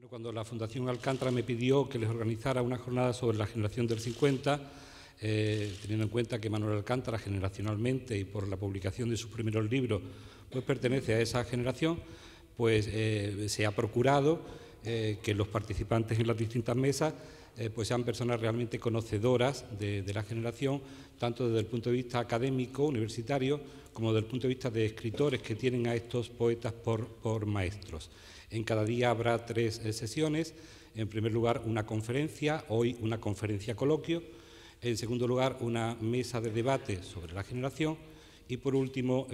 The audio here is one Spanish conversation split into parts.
Cuando la Fundación Alcántara me pidió que les organizara una jornada sobre la generación del 50, teniendo en cuenta que Manuel Alcántara generacionalmente y por la publicación de sus primeros libros pues pertenece a esa generación, pues se ha procurado que los participantes en las distintas mesas pues sean personas realmente conocedoras de la generación, tanto desde el punto de vista académico, universitario, como desde el punto de vista de escritores que tienen a estos poetas por maestros. En cada día habrá 3 sesiones. En primer lugar, una conferencia, hoy una conferencia coloquio. En segundo lugar, una mesa de debate sobre la generación. Y por último,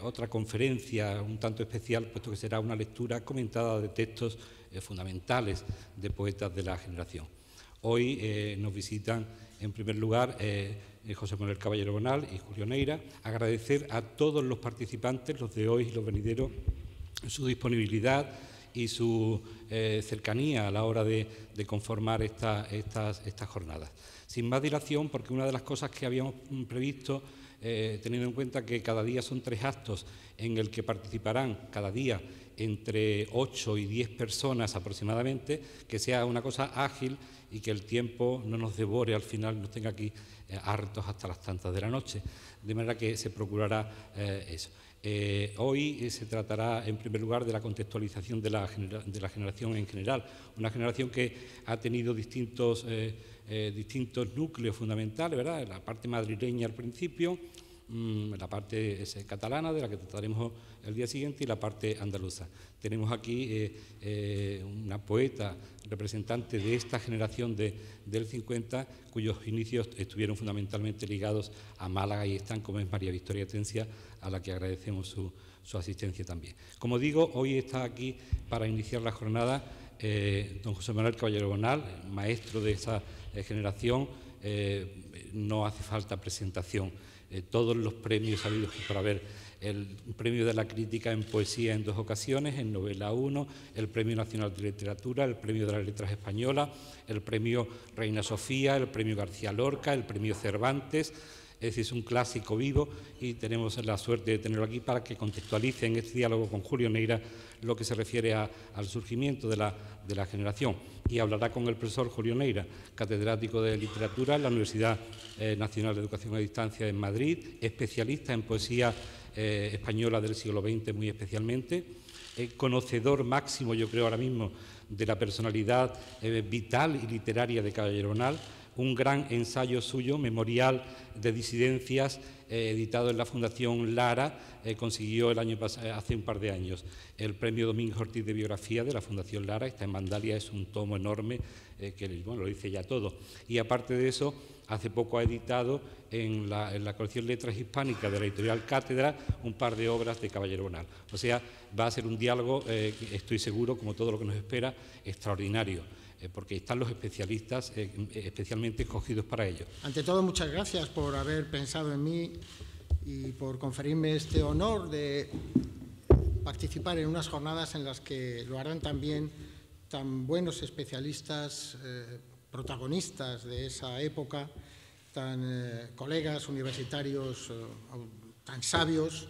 otra conferencia un tanto especial, puesto que será una lectura comentada de textos fundamentales de poetas de la generación. Hoy nos visitan, en primer lugar, José Manuel Caballero Bonal y Julio Neira. Agradecer a todos los participantes, los de hoy y los venideros, su disponibilidad y su cercanía a la hora de conformar estas jornadas. Sin más dilación, porque una de las cosas que habíamos previsto, teniendo en cuenta que cada día son 3 actos en el que participarán cada día entre 8 y 10 personas aproximadamente, que sea una cosa ágil y que el tiempo no nos devore al final, nos tenga aquí hartos hasta las tantas de la noche, de manera que se procurará eso. Hoy se tratará en primer lugar de la contextualización de la generación en general, una generación que ha tenido distintos núcleos fundamentales, ¿verdad? La parte madrileña al principio, la parte catalana, de la que trataremos el día siguiente, y la parte andaluza. Tenemos aquí una poeta representante de esta generación del 50, cuyos inicios estuvieron fundamentalmente ligados a Málaga y están, como es María Victoria Atencia, a la que agradecemos su asistencia también. Como digo, hoy está aquí para iniciar la jornada don José Manuel Caballero Bonal, maestro de esa generación. No hace falta presentación. Todos los premios habidos por haber, el premio de la crítica en poesía en 2 ocasiones, en novela 1, el premio nacional de literatura, el premio de las letras españolas, el premio Reina Sofía, el premio García Lorca, el premio Cervantes. Es decir, es un clásico vivo y tenemos la suerte de tenerlo aquí para que contextualice en este diálogo con Julio Neira lo que se refiere al surgimiento de la generación. Y hablará con el profesor Julio Neira, catedrático de literatura en la Universidad Nacional de Educación a Distancia en Madrid, especialista en poesía española del siglo XX muy especialmente, conocedor máximo, yo creo ahora mismo, de la personalidad vital y literaria de Caballero Bonal. Un gran ensayo suyo, Memorial de Disidencias, editado en la Fundación Lara, consiguió hace un par de años el premio Domínguez Ortiz de Biografía de la Fundación Lara. Está en Vandalia, es un tomo enorme que lo dice ya todo. Y aparte de eso, hace poco ha editado en la colección Letras Hispánicas de la editorial Cátedra un par de obras de Caballero Bonal. O sea, va a ser un diálogo, estoy seguro, como todo lo que nos espera, extraordinario, porque están los especialistas especialmente escogidos para ello. Ante todo, muchas gracias por haber pensado en mí y por conferirme este honor de participar en unas jornadas en las que lo harán también tan buenos especialistas, protagonistas de esa época, tan colegas universitarios tan sabios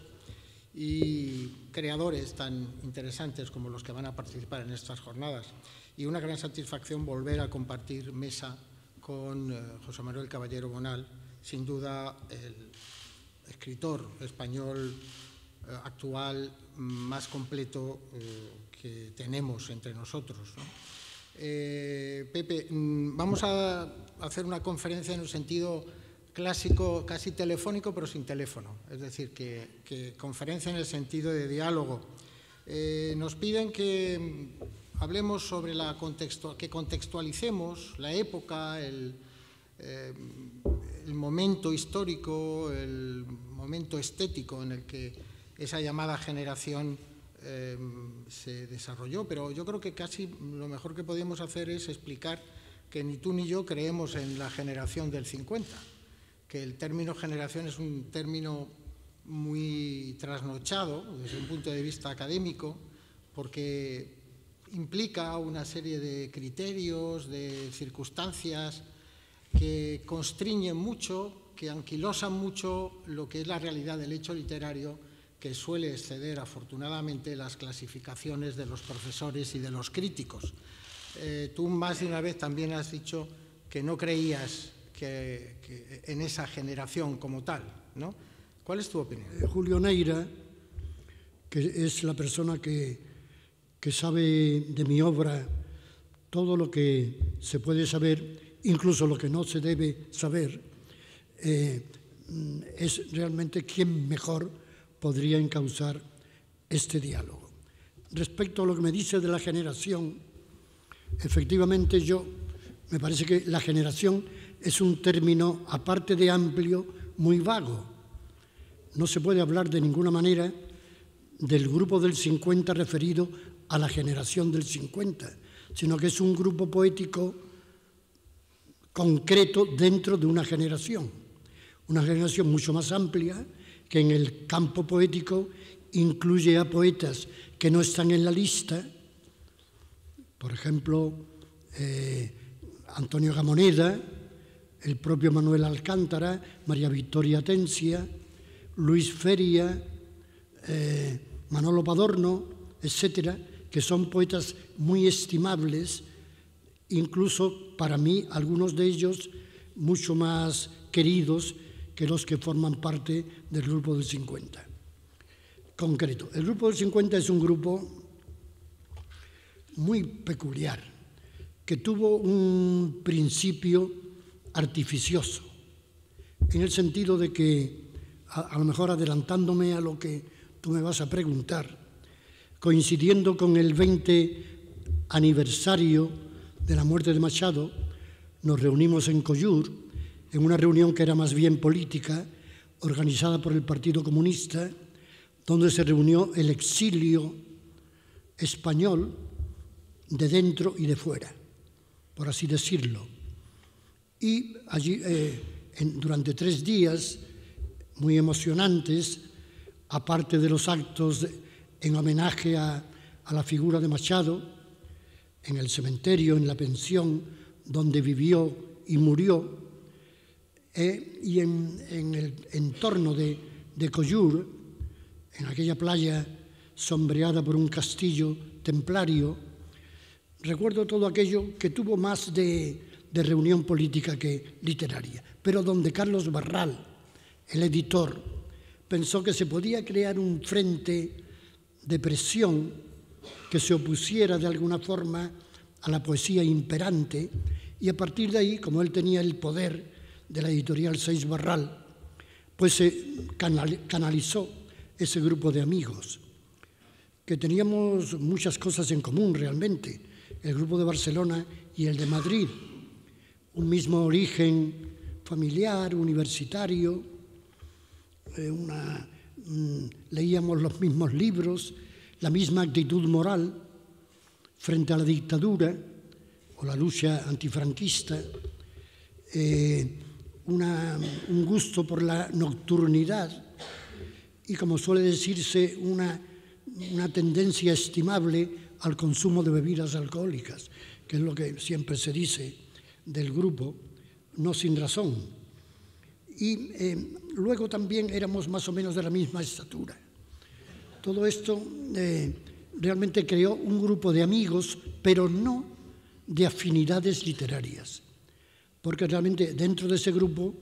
y creadores tan interesantes como los que van a participar en estas jornadas. Y una gran satisfacción volver a compartir mesa con José Manuel Caballero Bonal, sin duda el escritor español actual más completo que tenemos entre nosotros, ¿no? Pepe, vamos a hacer una conferencia en un sentido clásico, casi telefónico, pero sin teléfono, es decir, que conferencia en el sentido de diálogo. Nos piden que hablemos sobre que contextualicemos la época, el momento histórico, el momento estético en el que esa llamada generación se desarrolló, pero yo creo que casi lo mejor que podíamos hacer es explicar que ni tú ni yo creemos en la generación del 50, que el término generación es un término muy trasnochado desde un punto de vista académico, porque implica una serie de criterios, de circunstancias que constriñen mucho, que anquilosan mucho lo que es la realidad del hecho literario que suele exceder afortunadamente las clasificaciones de los profesores y de los críticos. Tú más de una vez también has dicho que no creías que en esa generación como tal, ¿no? ¿Cuál es tu opinión? Julio Neira, que es la persona que sabe de mi obra todo lo que se puede saber, incluso lo que no se debe saber, es realmente quien mejor podría encauzar este diálogo. Respecto a lo que me dice de la generación, efectivamente me parece que la generación es un término, aparte de amplio, muy vago. No se puede hablar de ninguna manera del grupo del 50 referido a la generación del 50, sino que es un grupo poético concreto dentro de una generación mucho más amplia, que en el campo poético incluye a poetas que no están en la lista, por ejemplo, Antonio Gamoneda, el propio Manuel Alcántara, María Victoria Atencia, Luis Feria, Manolo Padorno, etcétera, que son poetas muy estimables, incluso para mí algunos de ellos mucho más queridos que los que forman parte del grupo del 50. Concreto, el grupo del 50 es un grupo muy peculiar, que tuvo un principio artificioso, en el sentido de que, a lo mejor adelantándome a lo que tú me vas a preguntar, coincidiendo con el 20 aniversario de la muerte de Machado, nos reunimos en Collur, en una reunión que era más bien política, organizada por el Partido Comunista, donde se reunió el exilio español de dentro y de fuera, por así decirlo. Y allí, durante 3 días muy emocionantes, aparte de los actos en homenaje a la figura de Machado, en el cementerio, en la pensión donde vivió y murió, y en el entorno de Collur, en aquella playa sombreada por un castillo templario, recuerdo todo aquello que tuvo más de reunión política que literaria, pero donde Carlos Barral, el editor, pensó que se podía crear un frente de presión que se opusiera de alguna forma a la poesía imperante, y a partir de ahí, como él tenía el poder de la editorial Seix Barral, pues se canalizó ese grupo de amigos, que teníamos muchas cosas en común realmente, el grupo de Barcelona y el de Madrid, un mismo origen familiar, universitario, leíamos los mismos libros, la misma actitud moral frente a la dictadura o la lucha antifranquista, un gusto por la nocturnidad y, como suele decirse, una tendencia estimable al consumo de bebidas alcohólicas, que es lo que siempre se dice del grupo, no sin razón. Y luego también éramos más o menos de la misma estatura. Todo esto realmente creó un grupo de amigos, pero no de afinidades literarias, porque realmente dentro de ese grupo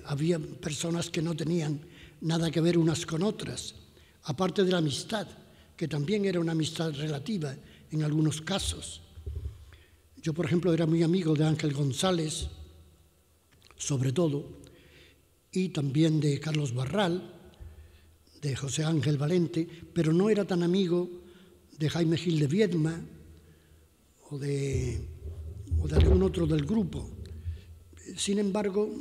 había personas que no tenían nada que ver unas con otras, aparte de la amistad, que también era una amistad relativa en algunos casos. Yo, por ejemplo, era muy amigo de Ángel González, sobre todo, y también de Carlos Barral, de José Ángel Valente, pero no era tan amigo de Jaime Gil de Viedma o de algún otro del grupo. Sin embargo,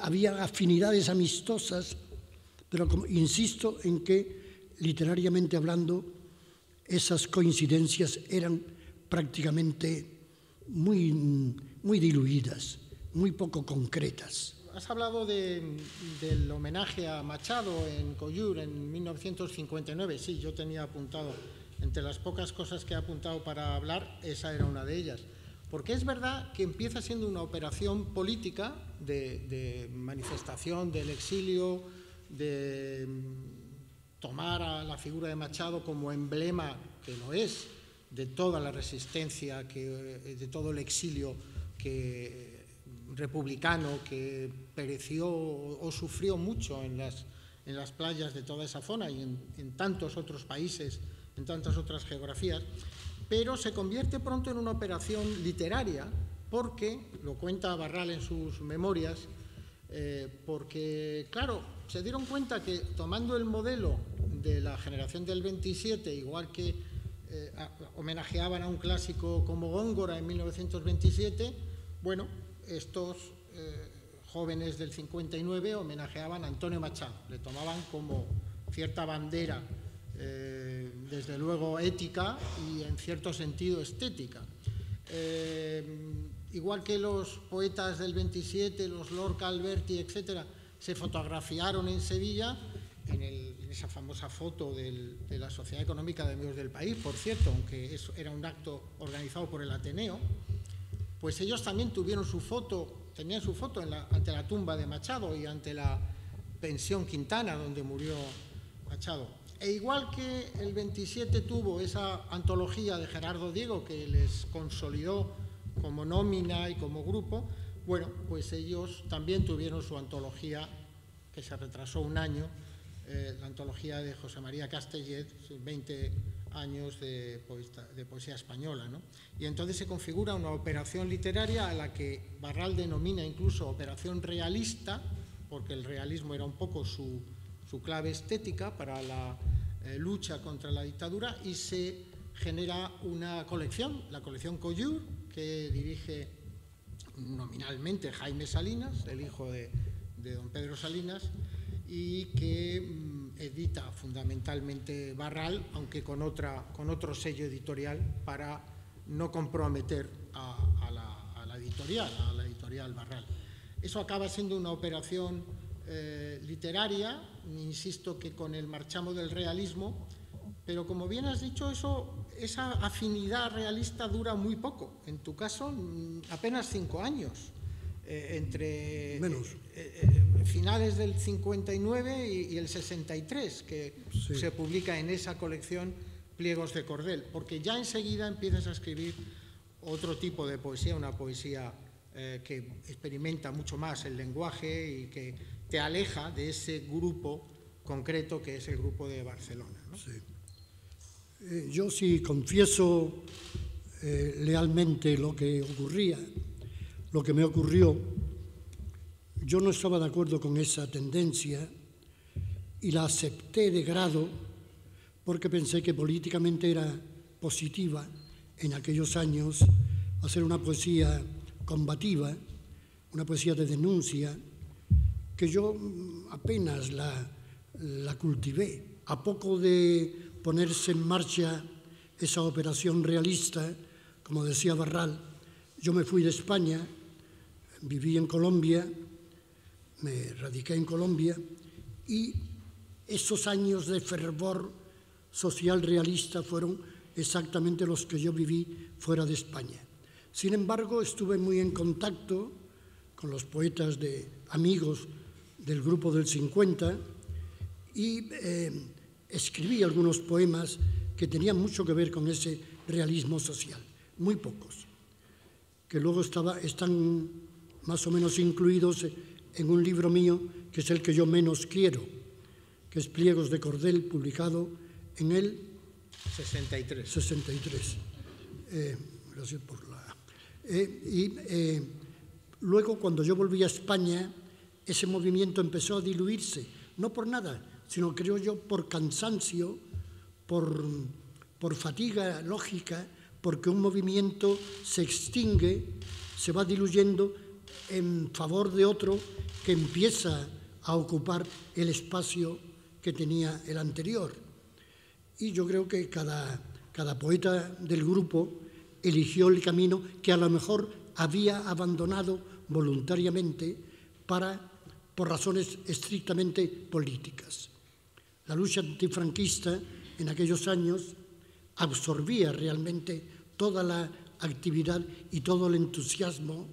había afinidades amistosas, pero insisto en que, literariamente hablando, esas coincidencias eran prácticamente muy diluidas, muy poco concretas. Has hablado del homenaje a Machado en Collur en 1959. Sí, yo tenía apuntado, entre las pocas cosas que he apuntado para hablar, esa era una de ellas. Porque es verdad que empieza siendo una operación política de manifestación del exilio de tomar a la figura de Machado como emblema, que lo es, de toda la resistencia, de todo el exilio republicano que pereció o sufrió mucho en las playas de toda esa zona y en tantos otros países, en tantas otras geografías, pero se convierte pronto en una operación literaria porque, lo cuenta Barral en sus memorias, porque, claro, se dieron cuenta que tomando el modelo de la generación del 27, igual que homenajeaban a un clásico como Góngora en 1927, bueno, estos jóvenes del 59 homenajeaban a Antonio Machado, le tomaban como cierta bandera, desde luego ética y en cierto sentido estética. Igual que los poetas del 27, los Lorca, Alberti, etcétera, se fotografiaron en Sevilla, en esa famosa foto de la Sociedad Económica de Amigos del País, por cierto, aunque eso era un acto organizado por el Ateneo, pues ellos también tuvieron su foto, tenían su foto ante la tumba de Machado y ante la pensión Quintana, donde murió Machado. E igual que el 27 tuvo esa antología de Gerardo Diego que les consolidó como nómina y como grupo, bueno, pues ellos también tuvieron su antología, que se retrasó un año, la antología de José María Castellet, sus 20 años de poesía española, ¿no? Y entonces se configura una operación literaria a la que Barral denomina incluso operación realista, porque el realismo era un poco su clave estética para la lucha contra la dictadura, y se genera una colección, la colección Collur, que dirige nominalmente Jaime Salinas, el hijo de don Pedro Salinas, y que edita fundamentalmente Barral, aunque con otro sello editorial para no comprometer a la editorial Barral. Eso acaba siendo una operación literaria, insisto que con el marchamo del realismo, pero como bien has dicho, esa afinidad realista dura muy poco. En tu caso, apenas 5 años. Entre finales del 59 y el 63, que sí, se publica en esa colección Pliegos de Cordel, porque ya enseguida empiezas a escribir otro tipo de poesía, una poesía que experimenta mucho más el lenguaje y que te aleja de ese grupo concreto que es el grupo de Barcelona, ¿no? Sí. Yo sí confieso lealmente lo que ocurría, lo que me ocurrió. Yo no estaba de acuerdo con esa tendencia y la acepté de grado porque pensé que políticamente era positiva en aquellos años hacer una poesía combativa, una poesía de denuncia, que yo apenas la cultivé. A poco de ponerse en marcha esa operación realista, como decía Barral, yo me fui de España, viví en Colombia, me radiqué en Colombia y esos años de fervor social realista fueron exactamente los que yo viví fuera de España. Sin embargo, estuve muy en contacto con los poetas amigos del grupo del 50 y escribí algunos poemas que tenían mucho que ver con ese realismo social, muy pocos, que luego están más o menos incluidos en un libro mío, que es el que yo menos quiero, que es Pliegos de Cordel, publicado en el 63. Gracias por la... luego, cuando yo volví a España, ese movimiento empezó a diluirse, no por nada, sino creo yo por cansancio, por fatiga lógica, porque un movimiento se extingue, se va diluyendo en favor de otro que empieza a ocupar el espacio que tenía el anterior. Y yo creo que cada poeta del grupo eligió el camino que a lo mejor había abandonado voluntariamente por razones estrictamente políticas. La lucha antifranquista en aquellos años absorbía realmente toda la actividad y todo el entusiasmo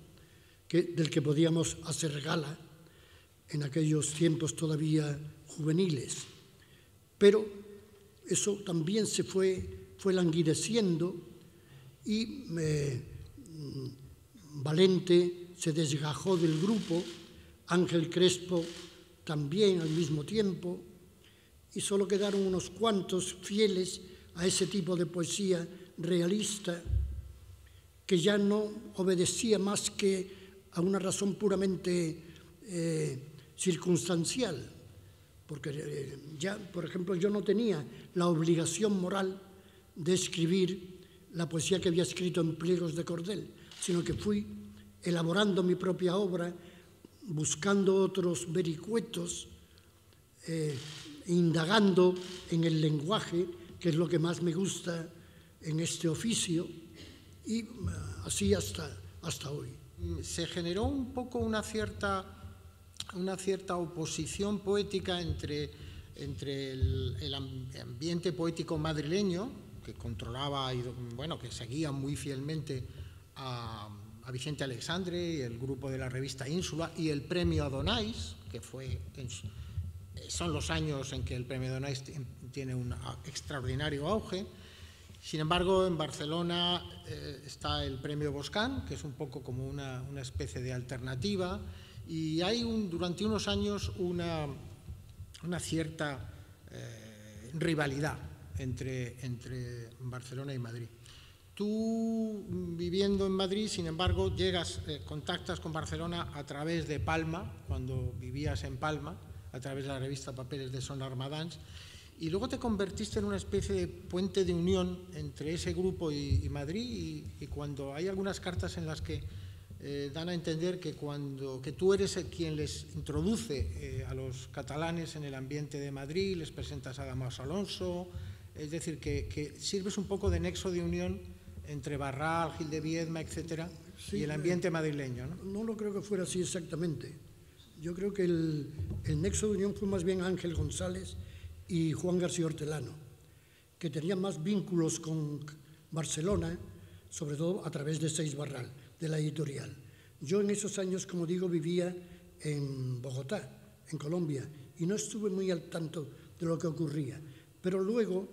del que podíamos hacer gala en aquellos tiempos todavía juveniles. Pero eso también se fue languideciendo y Valente se desgajó del grupo, Ángel Crespo también al mismo tiempo, y solo quedaron unos cuantos fieles a ese tipo de poesía realista que ya no obedecía más que a una razón puramente circunstancial, porque ya, por ejemplo, yo no tenía la obligación moral de escribir la poesía que había escrito en Pliegos de Cordel, sino que fui elaborando mi propia obra, buscando otros vericuetos, indagando en el lenguaje, que es lo que más me gusta en este oficio, y así hasta hoy. Se generó un poco una cierta oposición poética entre el ambiente poético madrileño, que controlaba y bueno, que seguía muy fielmente a Vicente Alexandre y el grupo de la revista Ínsula, y el premio Adonais, que son los años en que el premio Adonais tiene un extraordinario auge. Sin embargo, en Barcelona está el premio Boscán, que es un poco como una especie de alternativa, y hay durante unos años una cierta rivalidad entre Barcelona y Madrid. Tú, viviendo en Madrid, sin embargo, contactas con Barcelona a través de Palma, cuando vivías en Palma, a través de la revista Papeles de Son Armadans, y luego te convertiste en una especie de puente de unión entre ese grupo y Madrid, y cuando hay algunas cartas en las que dan a entender que tú eres quien les introduce a los catalanes en el ambiente de Madrid, les presentas a Damaso Alonso, es decir, que sirves un poco de nexo de unión entre Barral, Gil de Viedma, etcétera, sí, y el ambiente madrileño, ¿no? No lo creo que fuera así exactamente. Yo creo que el nexo de unión fue más bien Ángel González y Juan García Hortelano, que tenían más vínculos con Barcelona, sobre todo a través de Seis Barral, de la editorial. Yo en esos años, como digo, vivía en Bogotá, en Colombia, y no estuve muy al tanto de lo que ocurría. Pero luego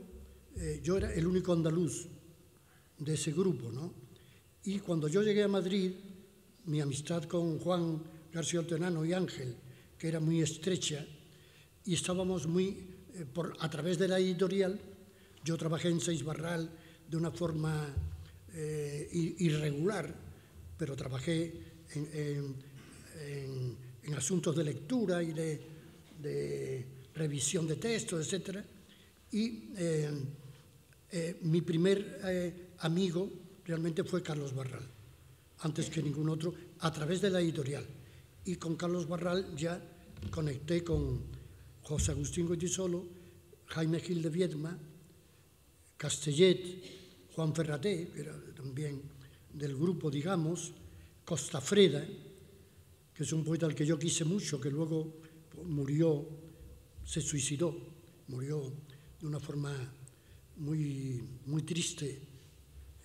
yo era el único andaluz de ese grupo, ¿no? Y cuando yo llegué a Madrid, mi amistad con Juan García Hortelano y Ángel, que era muy estrecha, y estábamos a través de la editorial. Yo trabajé en Seis Barral de una forma irregular, pero trabajé en asuntos de lectura y de revisión de textos, etc. Y mi primer amigo realmente fue Carlos Barral, antes que ningún otro, a través de la editorial. Y con Carlos Barral ya conecté con José Agustín Goytisolo, Jaime Gil de Viedma, Castellet, Juan Ferraté, que era también del grupo, digamos, Costafreda, que es un poeta al que yo quise mucho, que luego murió, se suicidó, murió de una forma muy, muy triste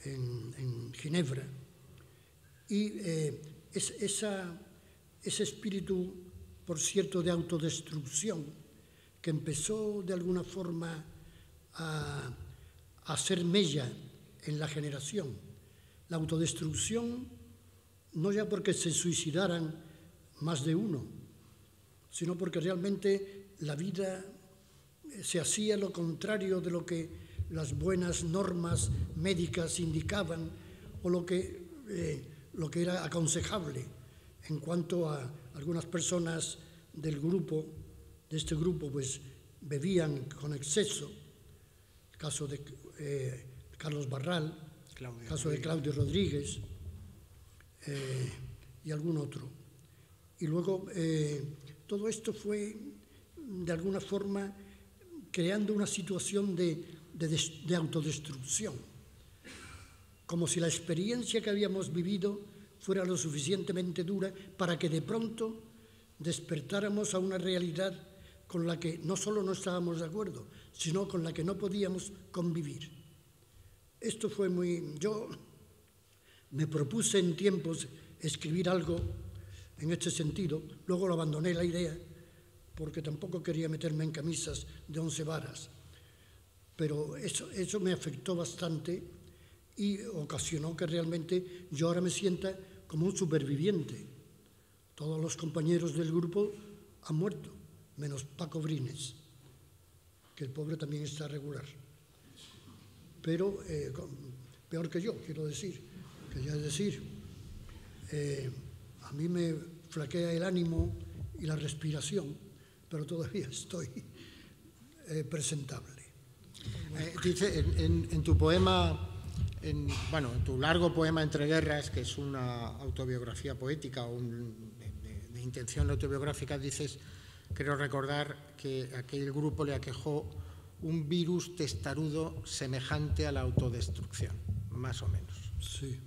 en Ginebra. Y ese espíritu, por cierto, de autodestrucción, que empezó de alguna forma a hacer mella en la generación. La autodestrucción, no ya porque se suicidaran más de uno, sino porque realmente la vida se hacía lo contrario de lo que las buenas normas médicas indicaban o lo que era aconsejable en cuanto a algunas personas del grupo, de este grupo, pues bebían con exceso. El caso de Carlos Barral, el caso de Claudio Rodríguez y algún otro. Y luego todo esto fue de alguna forma creando una situación de autodestrucción, como si la experiencia que habíamos vivido fuera lo suficientemente dura para que de pronto despertáramos a una realidad con la que no solo no estábamos de acuerdo, sino con la que no podíamos convivir. Esto fue yo me propuse en tiempos escribir algo en este sentido, luego lo abandoné la idea, porque tampoco quería meterme en camisas de 11 varas. Pero eso me afectó bastante y ocasionó que realmente yo ahora me sienta como un superviviente. Todos los compañeros del grupo han muerto, menos Paco Brines, que el pobre también está regular. Pero peor que yo, quiero decir. Quería decir, a mí me flaquea el ánimo y la respiración, pero todavía estoy presentable. Dice en tu poema, en tu largo poema Entre guerras, que es una autobiografía poética o de intención autobiográfica, dices, creo recordar que a aquel grupo le aquejó un virus testarudo semejante a la autodestrucción, más o menos. Sí,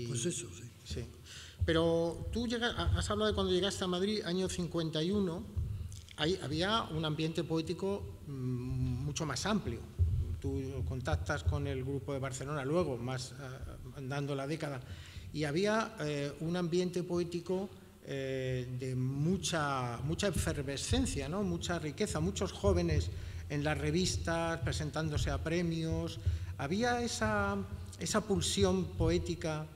pues eso, sí. Sí. Pero tú has hablado de cuando llegaste a Madrid, año 51, ahí había un ambiente poético mucho más amplio. Tú contactas con el grupo de Barcelona luego, más andando la década, y había un ambiente poético de mucha efervescencia, ¿no? Mucha riqueza, muchos jóvenes en las revistas presentándose a premios. Había esa pulsión poética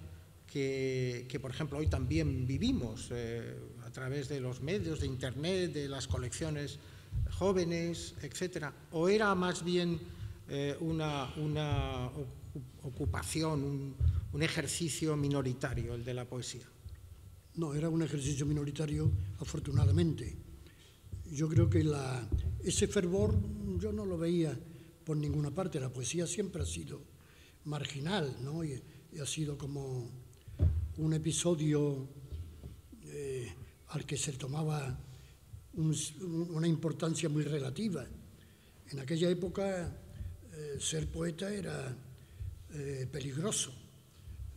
que, por ejemplo, hoy también vivimos a través de los medios, de Internet, de las colecciones jóvenes, etcétera. ¿O era más bien una ocupación, un ejercicio minoritario, el de la poesía? No, era un ejercicio minoritario, afortunadamente. Yo creo que ese fervor yo no lo veía por ninguna parte. La poesía siempre ha sido marginal, ¿no? Y ha sido como un episodio al que se tomaba una importancia muy relativa. En aquella época ser poeta era peligroso,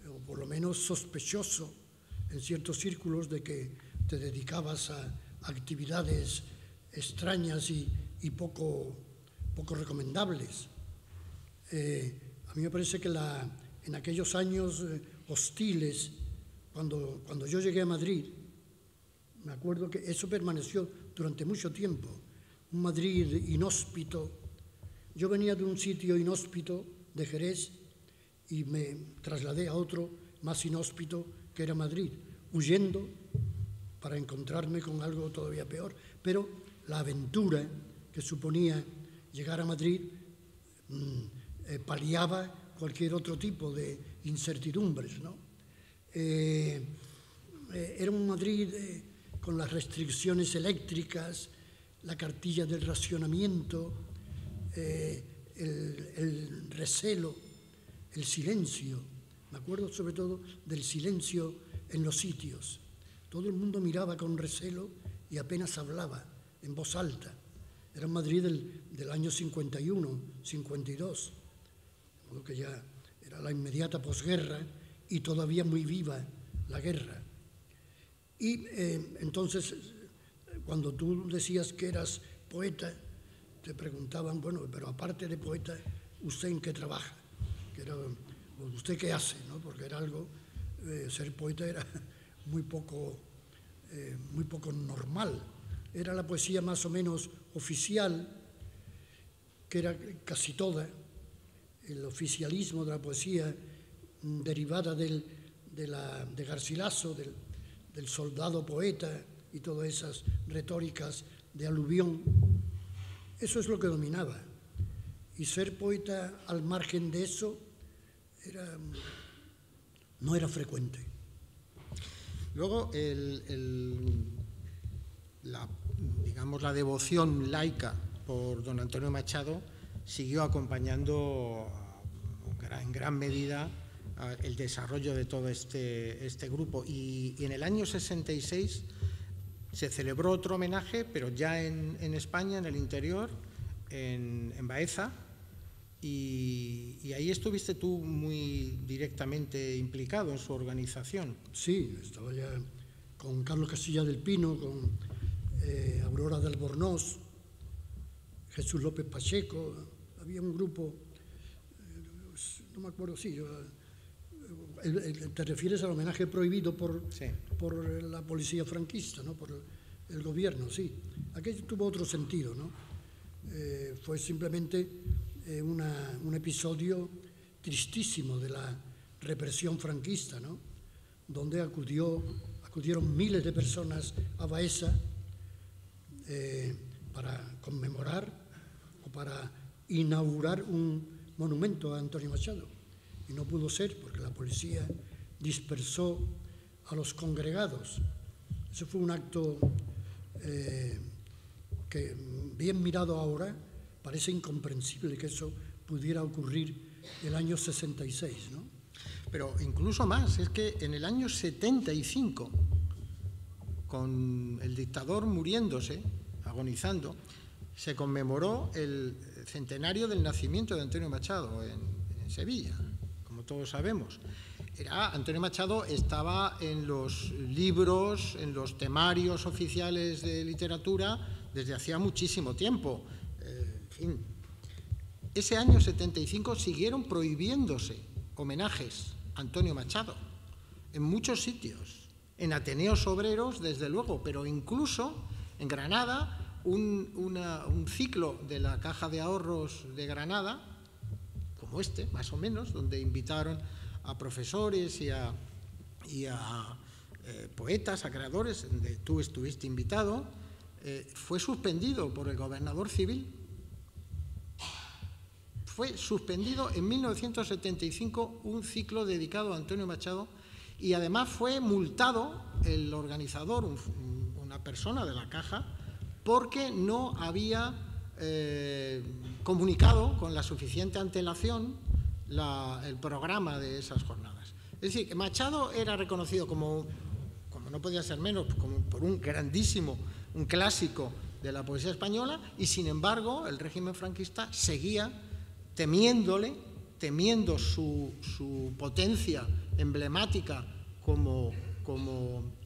o por lo menos sospechoso en ciertos círculos de que te dedicabas a actividades extrañas y poco recomendables. A mí me parece que en aquellos años hostiles, cuando yo llegué a Madrid, me acuerdo que eso permaneció durante mucho tiempo, un Madrid inhóspito. Yo venía de un sitio inhóspito, de Jerez, y me trasladé a otro más inhóspito, que era Madrid, huyendo para encontrarme con algo todavía peor. Pero la aventura que suponía llegar a Madrid paliaba cualquier otro tipo de incertidumbres, ¿no? Era un Madrid con las restricciones eléctricas, la cartilla del racionamiento, el recelo, el silencio. Me acuerdo sobre todo del silencio en los sitios. Todo el mundo miraba con recelo y apenas hablaba en voz alta. Era en Madrid del año 51, 52, que ya era la inmediata posguerra y todavía muy viva la guerra. Y entonces, cuando tú decías que eras poeta, te preguntaban, bueno, pero aparte de poeta, ¿usted en qué trabaja? ¿Usted qué hace? ¿No? Porque era algo, ser poeta era muy poco normal. Era la poesía más o menos oficial, que era casi toda, el oficialismo de la poesía derivada de Garcilaso, del soldado poeta y todas esas retóricas de aluvión. Eso es lo que dominaba. Y ser poeta al margen de eso no era frecuente. Luego, la devoción laica por don Antonio Machado siguió acompañando en gran medida el desarrollo de todo este grupo. Y en el año 66 se celebró otro homenaje, pero ya en España, en el interior, en Baeza, y ahí estuviste tú muy directamente implicado en su organización. Sí, estaba ya con Carlos Castilla del Pino, con Aurora de Albornoz, Jesús López Pacheco. Había un grupo, no me acuerdo, sí, te refieres al homenaje prohibido por la policía franquista, ¿no? Por el gobierno, sí. Aquello tuvo otro sentido, ¿no? Fue simplemente un episodio tristísimo de la represión franquista, ¿no? Donde acudieron miles de personas a Baeza para conmemorar o para inaugurar un monumento a Antonio Machado. Y no pudo ser porque la policía dispersó a los congregados. Eso fue un acto que, bien mirado ahora, parece incomprensible que eso pudiera ocurrir el año 66, ¿no? Pero incluso más, es que en el año 75, con el dictador muriéndose, agonizando, se conmemoró el centenario del nacimiento de Antonio Machado en Sevilla, como todos sabemos. Antonio Machado estaba en los libros, en los temarios oficiales de literatura desde hacía muchísimo tiempo. En fin, ese año 75 siguieron prohibiéndose homenajes a Antonio Machado en muchos sitios, en ateneos obreros, desde luego, pero incluso en Granada, un ciclo de la Caja de Ahorros de Granada, como este, más o menos, donde invitaron a profesores y a poetas, a creadores, donde tú estuviste invitado, fue suspendido por el gobernador civil. Fue suspendido en 1975 un ciclo dedicado a Antonio Machado y además fue multado el organizador, una persona de la Caja, porque no había comunicado con la suficiente antelación el programa de esas jornadas. Es decir, Machado era reconocido como no podía ser menos, como por un grandísimo, un clásico de la poesía española, y sin embargo el régimen franquista seguía temiendo su potencia emblemática como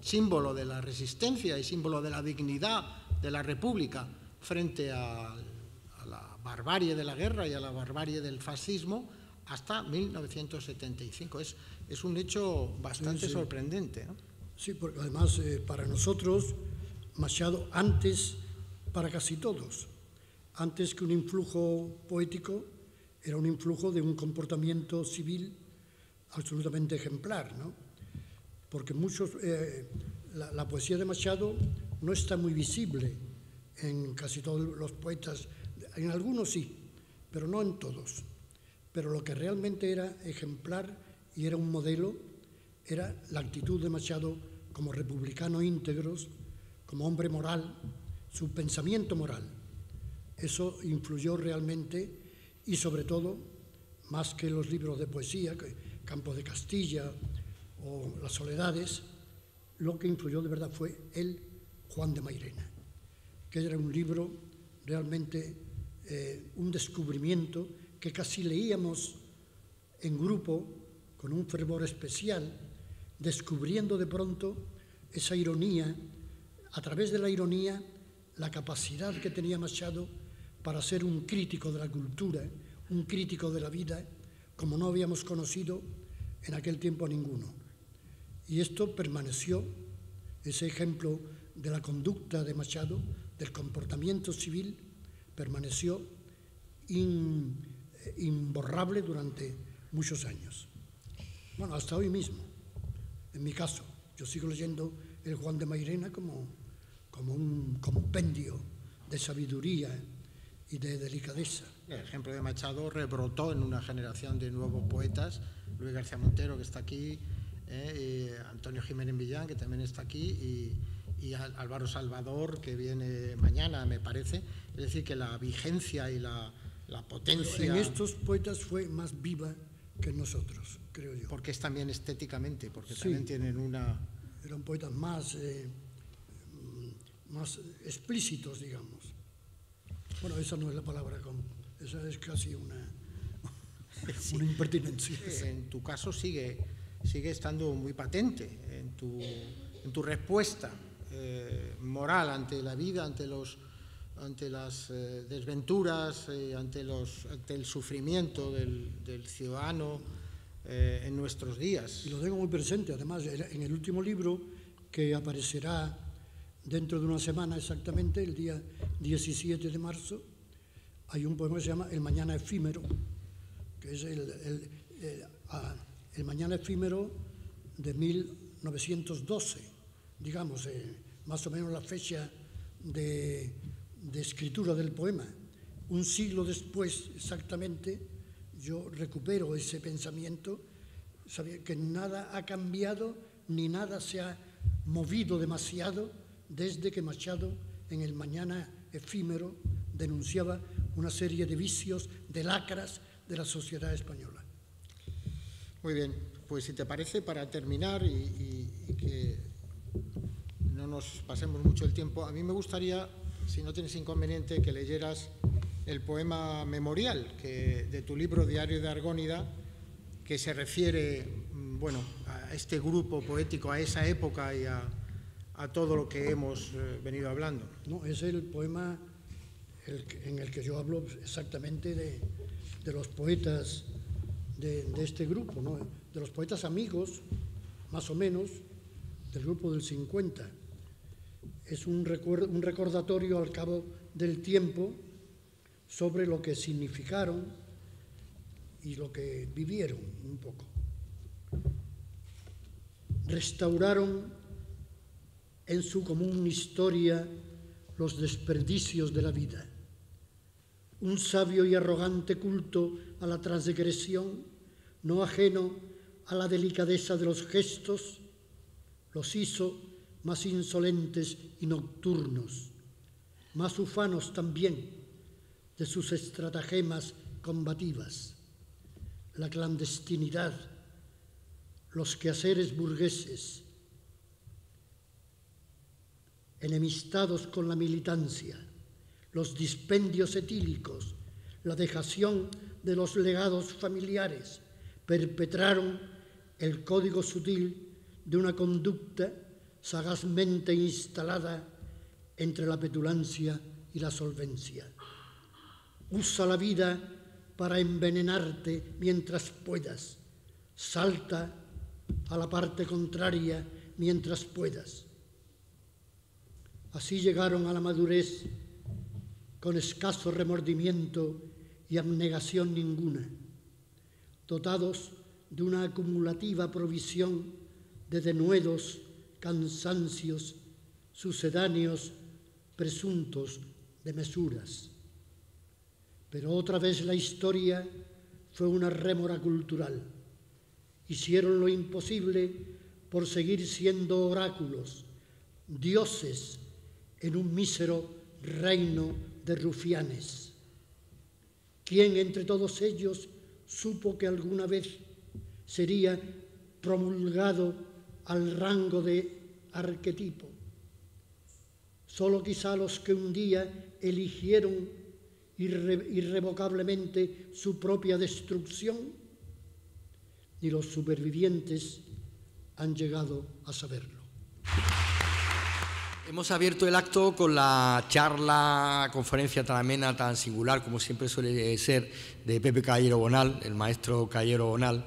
símbolo de la resistencia y símbolo de la dignidad de la República frente a la barbarie de la guerra y a la barbarie del fascismo, hasta 1975. Es un hecho bastante sorprendente, ¿no? Sí, porque además para nosotros, Machado, antes, para casi todos, antes que un influjo poético, era un influjo de un comportamiento civil absolutamente ejemplar, ¿no? Porque la poesía de Machado no está muy visible en casi todos los poetas, en algunos sí, pero no en todos. Pero lo que realmente era ejemplar y era un modelo era la actitud de Machado como republicano íntegro, como hombre moral, su pensamiento moral. Eso influyó realmente y sobre todo, más que los libros de poesía, Campo de Castilla o Las Soledades, lo que influyó de verdad fue el Juan de Mairena, que era un libro realmente un descubrimiento que casi leíamos en grupo con un fervor especial, descubriendo de pronto esa ironía, a través de la ironía, la capacidad que tenía Machado para ser un crítico de la cultura, un crítico de la vida, como no habíamos conocido en aquel tiempo a ninguno. Y esto permaneció, ese ejemplo de la conducta de Machado, del comportamiento civil, permaneció imborrable durante muchos años. Bueno, hasta hoy mismo, en mi caso. Yo sigo leyendo el Juan de Mairena como un compendio de sabiduría y de delicadeza. El ejemplo de Machado rebrotó en una generación de nuevos poetas, Luis García Montero, que está aquí, Antonio Jiménez Villán, que también está aquí, y Álvaro Salvador, que viene mañana, me parece. Es decir, que la vigencia y la potencia... En estos poetas fue más viva que en nosotros, creo yo. Porque es también estéticamente, porque sí, también tienen una... Eran poetas más explícitos, digamos. Bueno, esa no es la palabra, esa es casi una impertinencia. En tu caso sigue estando muy patente en tu respuesta moral ante la vida, ante las desventuras, ante el sufrimiento del ciudadano en nuestros días. Y lo tengo muy presente, además, en el último libro que aparecerá Dentro de una semana exactamente, el día 17 de marzo, hay un poema que se llama El mañana efímero, que es el mañana efímero de 1912, digamos, más o menos la fecha de escritura del poema. Un siglo después exactamente, yo recupero ese pensamiento, sabía que nada ha cambiado ni nada se ha movido demasiado desde que Machado en El mañana efímero denunciaba una serie de vicios, de lacras de la sociedad española. Muy bien, pues si te parece, para terminar y que no nos pasemos mucho el tiempo, a mí me gustaría, si no tienes inconveniente, que leyeras el poema memorial de tu libro Diario de Argónida, que se refiere, bueno, a este grupo poético, a esa época y a todo lo que hemos venido hablando. No, es el poema en el que yo hablo exactamente de los poetas de este grupo, ¿no? De los poetas amigos, más o menos, del grupo del 50. Es un recordatorio al cabo del tiempo sobre lo que significaron y lo que vivieron un poco. Restauraron en su común historia los desperdicios de la vida. Un sabio y arrogante culto a la transgresión, no ajeno a la delicadeza de los gestos, los hizo más insolentes y nocturnos, más ufanos también de sus estratagemas combativas. La clandestinidad, los quehaceres burgueses, enemistados con la militancia, los dispendios etílicos, la dejación de los legados familiares, perpetraron el código sutil de una conducta sagazmente instalada entre la petulancia y la solvencia. Usa la vida para envenenarte mientras puedas. Salta a la parte contraria mientras puedas. Así llegaron a la madurez con escaso remordimiento y abnegación ninguna, dotados de una acumulativa provisión de denuedos, cansancios, sucedáneos, presuntos de mesuras. Pero otra vez la historia fue una rémora cultural. Hicieron lo imposible por seguir siendo oráculos, dioses en un mísero reino de rufianes. ¿Quién entre todos ellos supo que alguna vez sería promulgado al rango de arquetipo? Solo quizá los que un día eligieron irrevocablemente su propia destrucción, ni los supervivientes han llegado a saberlo. Hemos abierto el acto con la charla, conferencia tan amena, tan singular, como siempre suele ser, de Pepe Caballero Bonal, el maestro Caballero Bonal.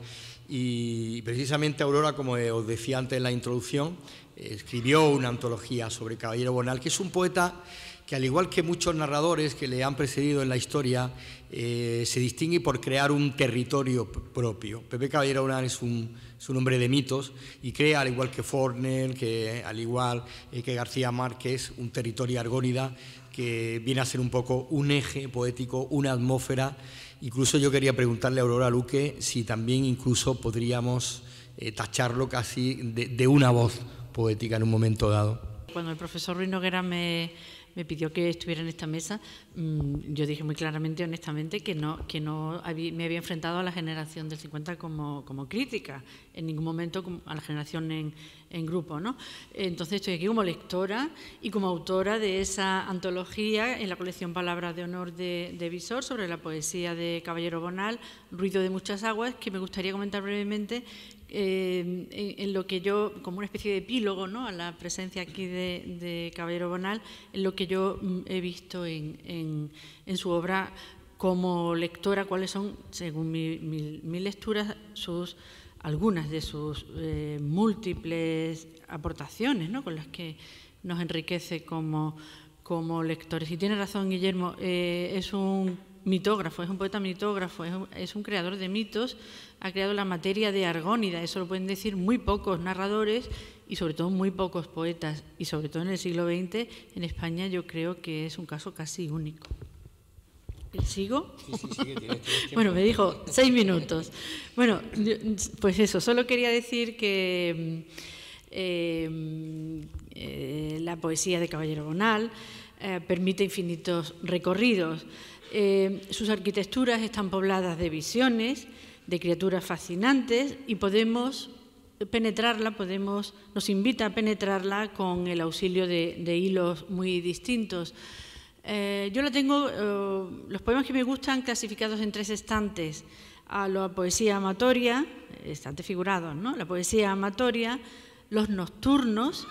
Y precisamente Aurora, como os decía antes en la introducción, escribió una antología sobre Caballero Bonal, que es un poeta que, al igual que muchos narradores que le han precedido en la historia, se distingue por crear un territorio propio. Pepe Caballero Bonal es un hombre de mitos y crea, al igual que Forner, al igual que García Márquez, un territorio argónida que viene a ser un poco un eje poético, una atmósfera. Incluso yo quería preguntarle a Aurora Luque si también incluso podríamos tacharlo casi de una voz poética en un momento dado. Cuando el profesor Ruiz Noguera me pidió que estuviera en esta mesa, yo dije muy claramente, honestamente, que no me había enfrentado a la generación del 50 como crítica, en ningún momento a la generación en grupo, ¿no? Entonces estoy aquí como lectora y como autora de esa antología en la colección Palabras de Honor de Visor sobre la poesía de Caballero Bonal, Ruido de muchas aguas, que me gustaría comentar brevemente en lo que yo, como una especie de epílogo, ¿no?, a la presencia aquí de Caballero Bonal, en lo que yo he visto en su obra como lectora, cuáles son, según mi lectura, algunas de sus múltiples aportaciones, ¿no?, con las que nos enriquece como lectores. Y tiene razón Guillermo, es un mitógrafo, es un poeta mitógrafo, es un creador de mitos, ha creado la materia de Argónida, eso lo pueden decir muy pocos narradores y sobre todo muy pocos poetas, y sobre todo en el siglo XX, en España yo creo que es un caso casi único. ¿Sigo? Sí, tienes tiempo. Bueno, me dijo 6 minutos. Bueno, pues eso, solo quería decir que la poesía de Caballero Bonal permite infinitos recorridos. Sus arquitecturas están pobladas de visiones, de criaturas fascinantes, y podemos penetrarla, nos invita a penetrarla con el auxilio de hilos muy distintos. Yo la tengo, los poemas que me gustan, clasificados en 3 estantes: a la poesía amatoria, estantes figurados, ¿no? La poesía amatoria, los nocturnos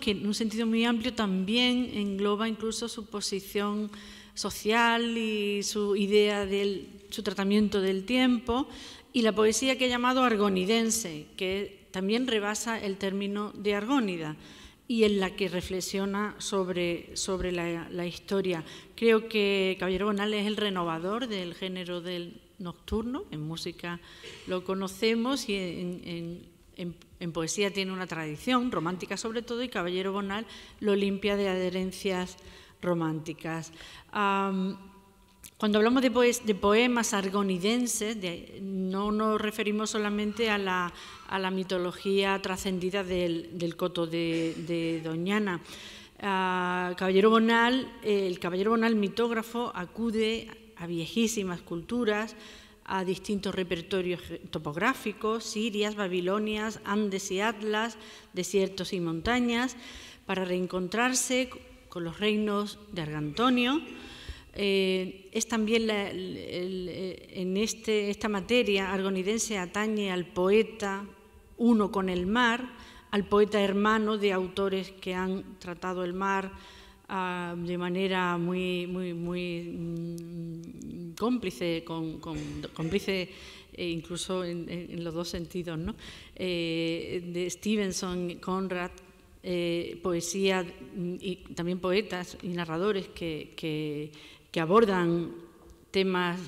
que en un sentido muy amplio también engloba incluso su posición social y su idea su tratamiento del tiempo, y la poesía que he llamado argonidense, que también rebasa el término de Argónida y en la que reflexiona sobre la historia. Creo que Caballero Bonal es el renovador del género del nocturno. En música lo conocemos y en poesía tiene una tradición romántica sobre todo, y Caballero Bonal lo limpia de adherencias románticas. Cuando hablamos de poemas argonidenses, no nos referimos solamente a la mitología trascendida del coto de Doñana. El Caballero Bonal mitógrafo acude a viejísimas culturas, a distintos repertorios topográficos, Sirias, Babilonias, Andes y Atlas, desiertos y montañas, para reencontrarse con los reinos de Argantonio. Es también esta materia argonidense atañe al poeta uno con el mar, al poeta hermano de autores que han tratado el mar de manera muy cómplice, cómplice incluso en los dos sentidos, ¿no? De Stevenson, Conrad, poesía y también poetas y narradores que abordan temas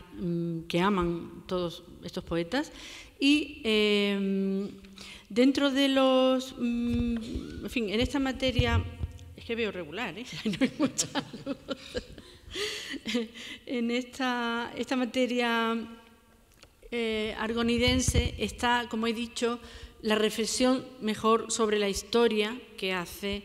que aman todos estos poetas. Y dentro de los... en fin, en esta materia... Es que veo regular, ¿eh? No hay mucha luz. En esta materia argonidense está, como he dicho, la reflexión mejor sobre la historia que hace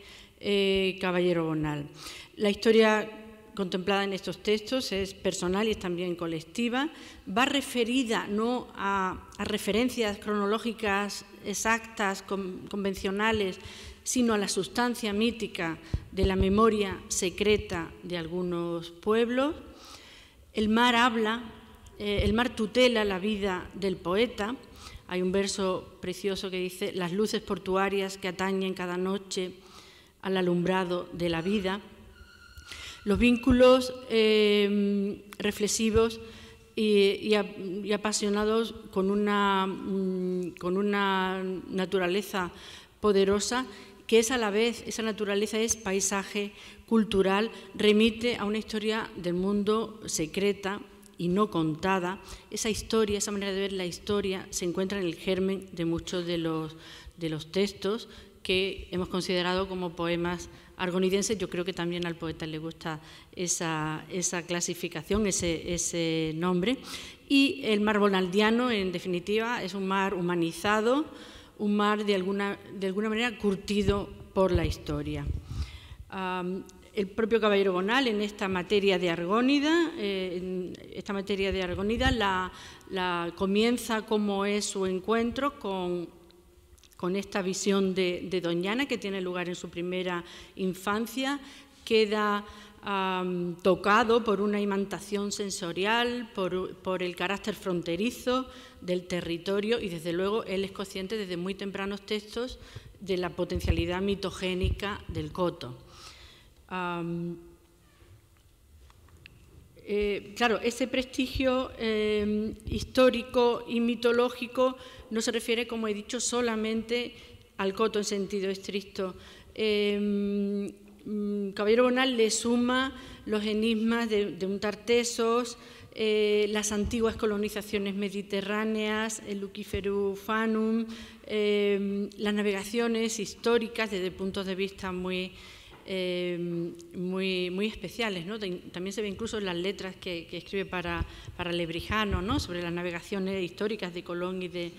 Caballero Bonal. La historia contemplada en estos textos es personal y es también colectiva. Va referida no a referencias cronológicas exactas, convencionales, sino a la sustancia mítica de la memoria secreta de algunos pueblos. El mar habla, el mar tutela la vida del poeta. Hay un verso precioso que dice: las luces portuarias que atañen cada noche al alumbrado de la vida. Los vínculos reflexivos y apasionados con una naturaleza poderosa, que es a la vez, esa naturaleza es paisaje cultural, remite a una historia del mundo secreta y no contada. Esa historia, esa manera de ver la historia, se encuentra en el germen de muchos de los textos que hemos considerado como poemas argonidenses. Yo creo que también al poeta le gusta esa clasificación, ese nombre. Y el mar bonaldiano, en definitiva, es un mar humanizado, un mar de alguna manera curtido por la historia. El propio Caballero Bonal, en esta materia de Argónida, la comienza como es su encuentro con esta visión de Doñana, que tiene lugar en su primera infancia. Queda tocado por una imantación sensorial, por el carácter fronterizo del territorio, y desde luego él es consciente desde muy tempranos textos de la potencialidad mitogénica del coto. Claro, ese prestigio histórico y mitológico no se refiere, como he dicho, solamente al coto en sentido estricto Caballero Bonal le suma los enigmas de un Tartessos, las antiguas colonizaciones mediterráneas, el Luciferum Fanum, las navegaciones históricas desde puntos de vista muy especiales, ¿no? También se ve incluso en las letras que escribe para Lebrijano, ¿no? Sobre las navegaciones históricas de Colón y de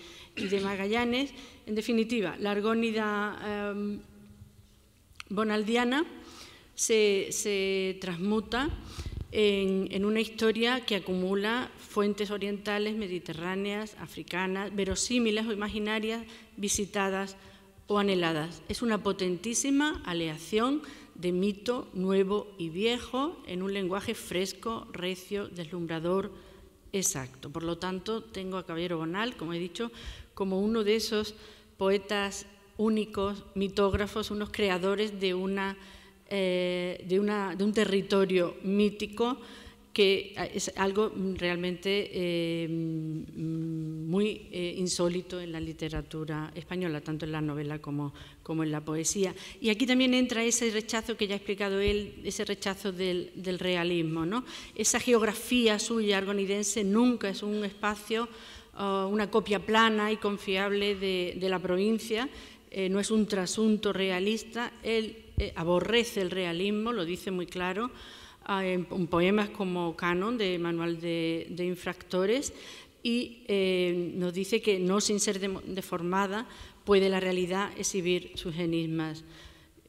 Magallanes. En definitiva, la Argónida bonaldiana se transmuta en una historia que acumula fuentes orientales, mediterráneas, africanas, verosímiles o imaginarias, visitadas o anheladas. Es una potentísima aleación de mito nuevo y viejo en un lenguaje fresco, recio, deslumbrador, exacto. Por lo tanto, tengo a Caballero Bonal, como he dicho, como uno de esos poetas únicos, mitógrafos, unos creadores de un territorio mítico que es algo realmente muy insólito en la literatura española, tanto en la novela como en la poesía. Y aquí también entra ese rechazo que ya ha explicado él, ese rechazo del realismo, ¿no? Esa geografía suya argonidense nunca es un espacio, una copia plana y confiable de la provincia, no es un trasunto realista. Él aborrece el realismo, lo dice muy claro, en poemas como Canon, de Manual de Infractores, y nos dice que no sin ser deformada puede la realidad exhibir sus enigmas.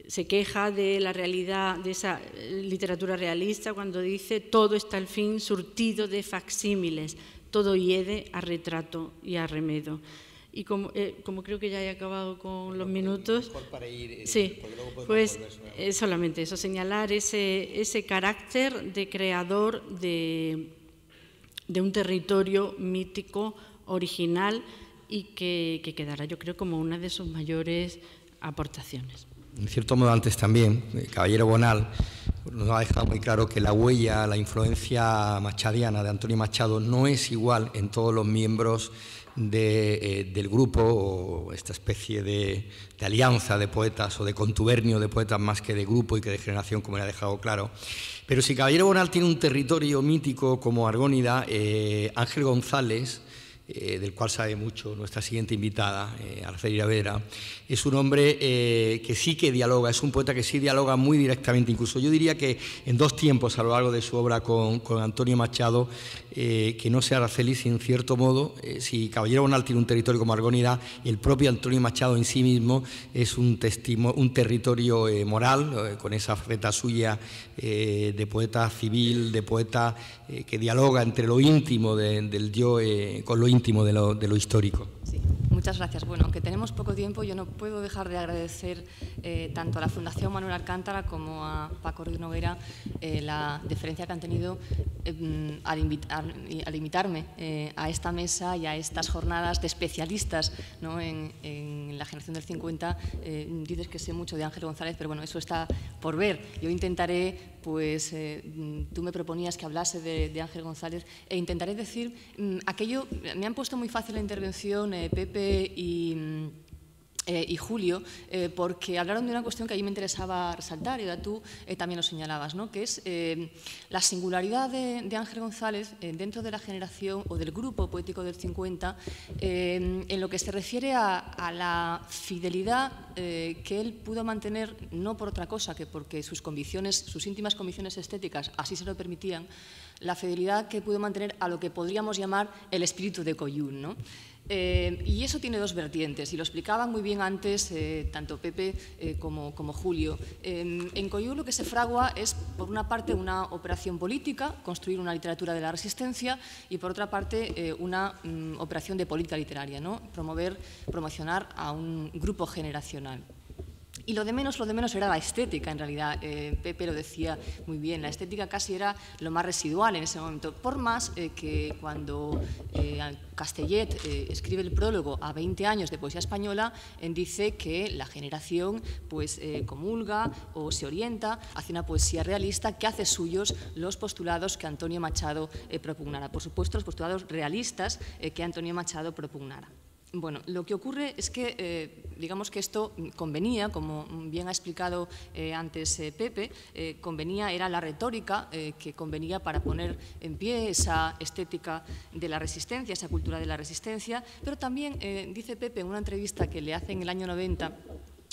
Se queja de la realidad, de esa literatura realista, cuando dice: todo está al fin surtido de facsímiles, todo hiede a retrato y a remedo. Y como creo que ya he acabado con los minutos, sí, pues solamente eso, señalar ese carácter de creador de un territorio mítico original y que quedará, yo creo, como una de sus mayores aportaciones. En cierto modo, antes también, Caballero Bonal nos ha dejado muy claro que la huella, la influencia machadiana de Antonio Machado no es igual en todos los miembros del grupo, o esta especie de alianza de poetas o de contubernio de poetas más que de grupo y que de generación, como le ha dejado claro. Pero si Caballero Bonal tiene un territorio mítico como Argónida, Ángel González, del cual sabe mucho nuestra siguiente invitada, Arcelia Vera, es un hombre que sí que dialoga, es un poeta que sí dialoga muy directamente, incluso yo diría que en dos tiempos a lo largo de su obra con Antonio Machado, que no sea Araceli, si en cierto modo, si Caballero Bonal tiene un territorio como Argónida, el propio Antonio Machado en sí mismo es un territorio moral, con esa faceta suya de poeta civil, de poeta que dialoga entre lo íntimo del yo con lo íntimo de lo histórico. Sí, muchas gracias. Bueno, aunque tenemos poco tiempo, yo no puedo dejar de agradecer tanto a la Fundación Manuel Alcántara como a Paco Ruiz Noguera la deferencia que han tenido al invitarme a esta mesa y a estas jornadas de especialistas, ¿no? en la generación del 50. Dices que sé mucho de Ángel González, pero bueno, eso está por ver. Yo intentaré, pues tú me proponías que hablase de Ángel González, e intentaré decir aquello. Me han puesto muy fácil la intervención Pepe y Julio, porque hablaron de una cuestión que a mí me interesaba resaltar, y ahora tú también lo señalabas, ¿no? Que es la singularidad de Ángel González dentro de la generación o del grupo poético del 50, en lo que se refiere a la fidelidad que él pudo mantener, no por otra cosa que porque sus convicciones, sus íntimas convicciones estéticas así se lo permitían, la fidelidad que pudo mantener a lo que podríamos llamar el espíritu de Coyún, ¿no? Y eso tiene dos vertientes, y lo explicaban muy bien antes tanto Pepe como Julio. En Coyún lo que se fragua es, por una parte, una operación política, construir una literatura de la resistencia, y por otra parte, una operación de política literaria, ¿no? Promocionar a un grupo generacional. Y lo de menos era la estética, en realidad. Pepe lo decía muy bien, la estética casi era lo más residual en ese momento, por más que cuando Castellet escribe el prólogo a 20 años de poesía española, dice que la generación pues, comulga o se orienta hacia una poesía realista que hace suyos los postulados que Antonio Machado propugnara. Por supuesto, los postulados realistas que Antonio Machado propugnara. Bueno, lo que ocurre es que, digamos que esto convenía, como bien ha explicado antes Pepe, era la retórica que convenía para poner en pie esa estética de la resistencia, esa cultura de la resistencia, pero también dice Pepe en una entrevista que le hace en el año 90,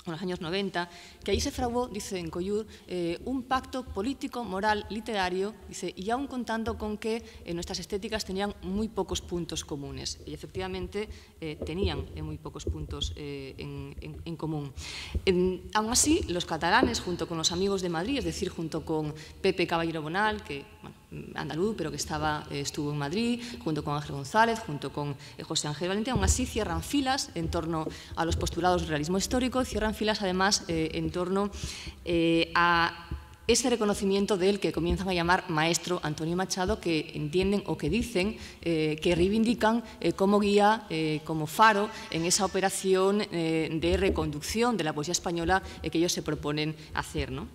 en los años 90, que ahí se fraguó, dice en Coyur, un pacto político, moral, literario, dice, y aún contando con que nuestras estéticas tenían muy pocos puntos comunes. Y efectivamente tenían muy pocos puntos en común. Aún así, los catalanes, junto con los amigos de Madrid, es decir, junto con Pepe Caballero Bonal, que andaluz, pero que estuvo en Madrid, junto con Ángel González, junto con José Ángel Valentín, aún así cierran filas en torno a los postulados del realismo histórico, cierran filas además en torno a ese reconocimiento del que comienzan a llamar maestro Antonio Machado, que entienden o que dicen, que reivindican como guía, como faro en esa operación de reconducción de la poesía española que ellos se proponen hacer, ¿no?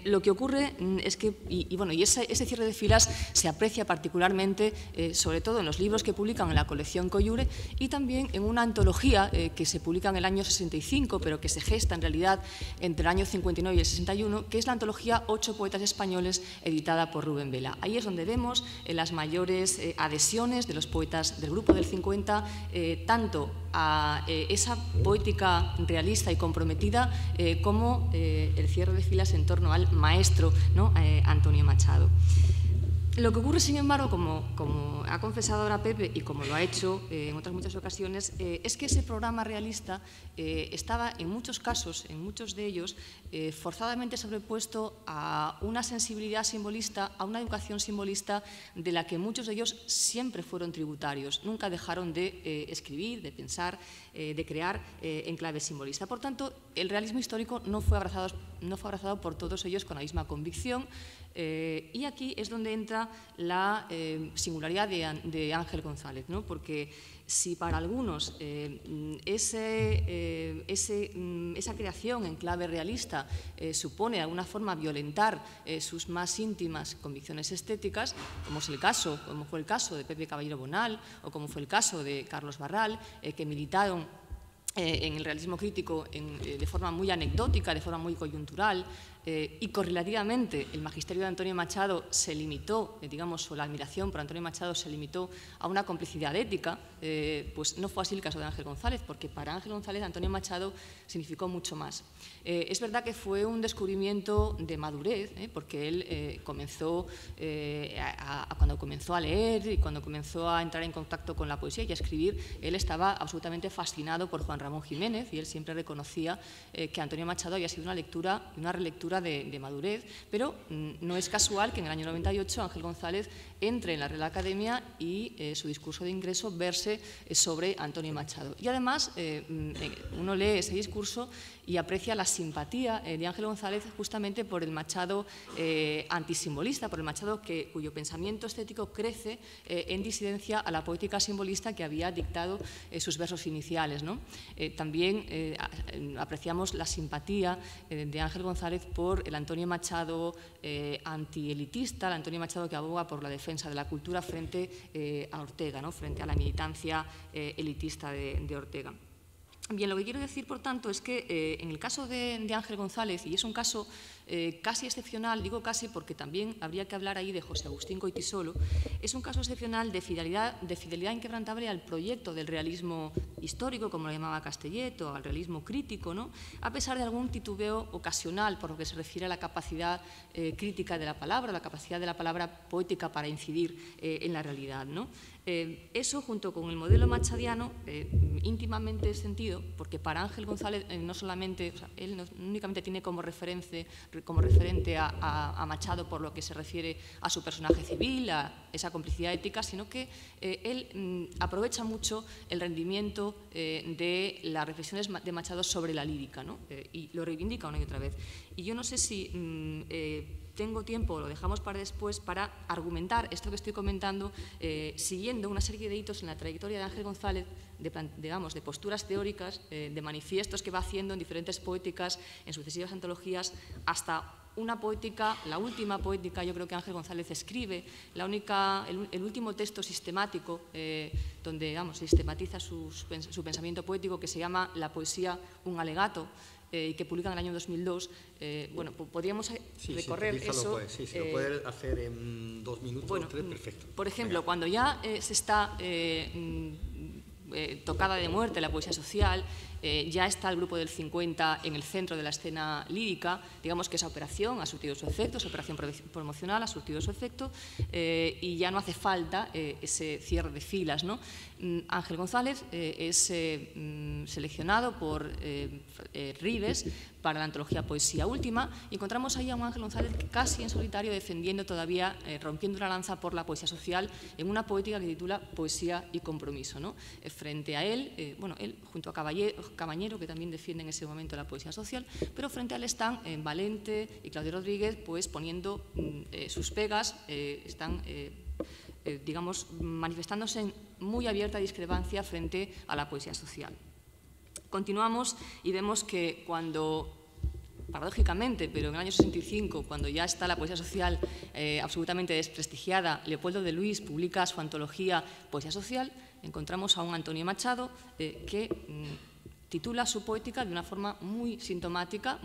Lo que ocurre es que, ese cierre de filas se aprecia particularmente, sobre todo en los libros que publican en la colección Coyure y también en una antología que se publica en el año 65, pero que se gesta en realidad entre el año 59 y el 61, que es la antología 8 poetas españoles, editada por Rubén Vela. Ahí es donde vemos las mayores adhesiones de los poetas del grupo del 50, tanto a esa poética realista y comprometida como el cierre de filas en torno al maestro, ¿no? Antonio Machado. Lo que ocurre, sin embargo, como ha confesado ahora Pepe y como lo ha hecho en otras muchas ocasiones, es que ese programa realista estaba en muchos casos, en muchos de ellos, forzadamente sobrepuesto a una sensibilidad simbolista, a una educación simbolista de la que muchos de ellos siempre fueron tributarios, nunca dejaron de escribir, de pensar, de crear en clave simbolista. Por tanto, el realismo histórico no fue abrazado por todos ellos con la misma convicción. Y aquí es donde entra la singularidad de Ángel González, ¿no? Porque si para algunos esa creación en clave realista supone de alguna forma violentar sus más íntimas convicciones estéticas, como fue el caso de Pepe Caballero Bonal o como fue el caso de Carlos Barral, que militaron en el realismo crítico de forma muy anecdótica, de forma muy coyuntural, y correlativamente el magisterio de Antonio Machado se limitó, o la admiración por Antonio Machado se limitó a una complicidad ética, pues no fue así el caso de Ángel González, porque para Ángel González Antonio Machado significó mucho más. Es verdad que fue un descubrimiento de madurez, porque él comenzó, cuando comenzó a leer y cuando comenzó a entrar en contacto con la poesía y a escribir, él estaba absolutamente fascinado por Juan Ramón Jiménez y él siempre reconocía que Antonio Machado había sido una relectura de madurez, pero no es casual que en el año 98 Ángel González entre en la Real Academia y su discurso de ingreso verse sobre Antonio Machado. Y además uno lee ese discurso y aprecia la simpatía de Ángel González justamente por el Machado antisimbolista, por el Machado cuyo pensamiento estético crece en disidencia a la poética simbolista que había dictado sus versos iniciales, ¿no? También apreciamos la simpatía de Ángel González por el Antonio Machado antielitista, el Antonio Machado que aboga por la defensa de la cultura frente a Ortega, ¿no? Frente a la militancia elitista de Ortega. Bien, lo que quiero decir, por tanto, es que en el caso de Ángel González, y es un caso casi excepcional, digo casi porque también habría que hablar ahí de José Agustín Coitisolo, es un caso excepcional de fidelidad inquebrantable al proyecto del realismo histórico, como lo llamaba Castellet, o al realismo crítico, ¿no? A pesar de algún titubeo ocasional por lo que se refiere a la capacidad crítica de la palabra, la capacidad de la palabra poética para incidir en la realidad, ¿no? Eso, junto con el modelo machadiano, íntimamente sentido, porque para Ángel González no solamente, él no únicamente tiene como referente a Machado por lo que se refiere a su personaje civil, a esa complicidad ética, sino que él aprovecha mucho el rendimiento de las reflexiones de Machado sobre la lírica, ¿no? Y lo reivindica una y otra vez. Y yo no sé si tengo tiempo, lo dejamos para después, para argumentar esto que estoy comentando, siguiendo una serie de hitos en la trayectoria de Ángel González, de posturas teóricas, de manifiestos que va haciendo en diferentes poéticas, en sucesivas antologías, hasta una poética, la última poética, yo creo que Ángel González escribe, el último texto sistemático donde sistematiza su pensamiento poético, que se llama La poesía, un alegato, y que publica en el año 2002. Bueno, podríamos recorrer eso. Si lo puedes hacer en 2 minutos o 3, perfecto. Por ejemplo, cuando ya se está tocada de muerte la poesía social, ya está el grupo del 50 en el centro de la escena lírica. Digamos que esa operación ha surtido su efecto, esa operación promocional ha surtido su efecto, y ya no hace falta ese cierre de filas, ¿no? Ángel González es seleccionado por Ribes para la antología Poesía Última, y encontramos ahí a un Ángel González casi en solitario, defendiendo todavía, rompiendo una lanza por la poesía social en una poética que titula Poesía y Compromiso, ¿no? Frente a él, bueno, él junto a Cabañero, que también defiende en ese momento la poesía social, pero frente a él están Valente y Claudio Rodríguez, pues poniendo sus pegas, están digamos, manifestándose en muy abierta discrepancia frente a la poesía social. Continuamos y vemos que cuando, paradójicamente, pero en el año 65, cuando ya está la poesía social absolutamente desprestigiada, Leopoldo de Luis publica su antología Poesía Social, encontramos a un Antonio Machado que titula su poética de una forma muy sintomática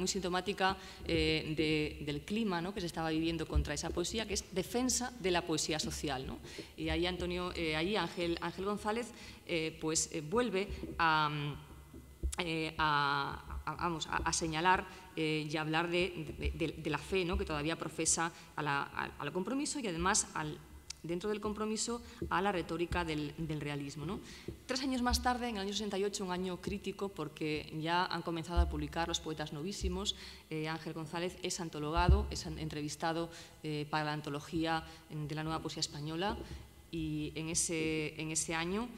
del clima, ¿no?, que se estaba viviendo contra esa poesía, que es defensa de la poesía social, ¿no? Y ahí Ángel González pues vuelve a señalar y a hablar de la fe, ¿no?, que todavía profesa al compromiso, y además dentro del compromiso a la retórica del realismo, ¿no? 3 años más tarde, en el año 68, un año crítico porque ya han comenzado a publicar los poetas novísimos, Ángel González es antologado, es entrevistado para la antología de la nueva poesía española, y en ese año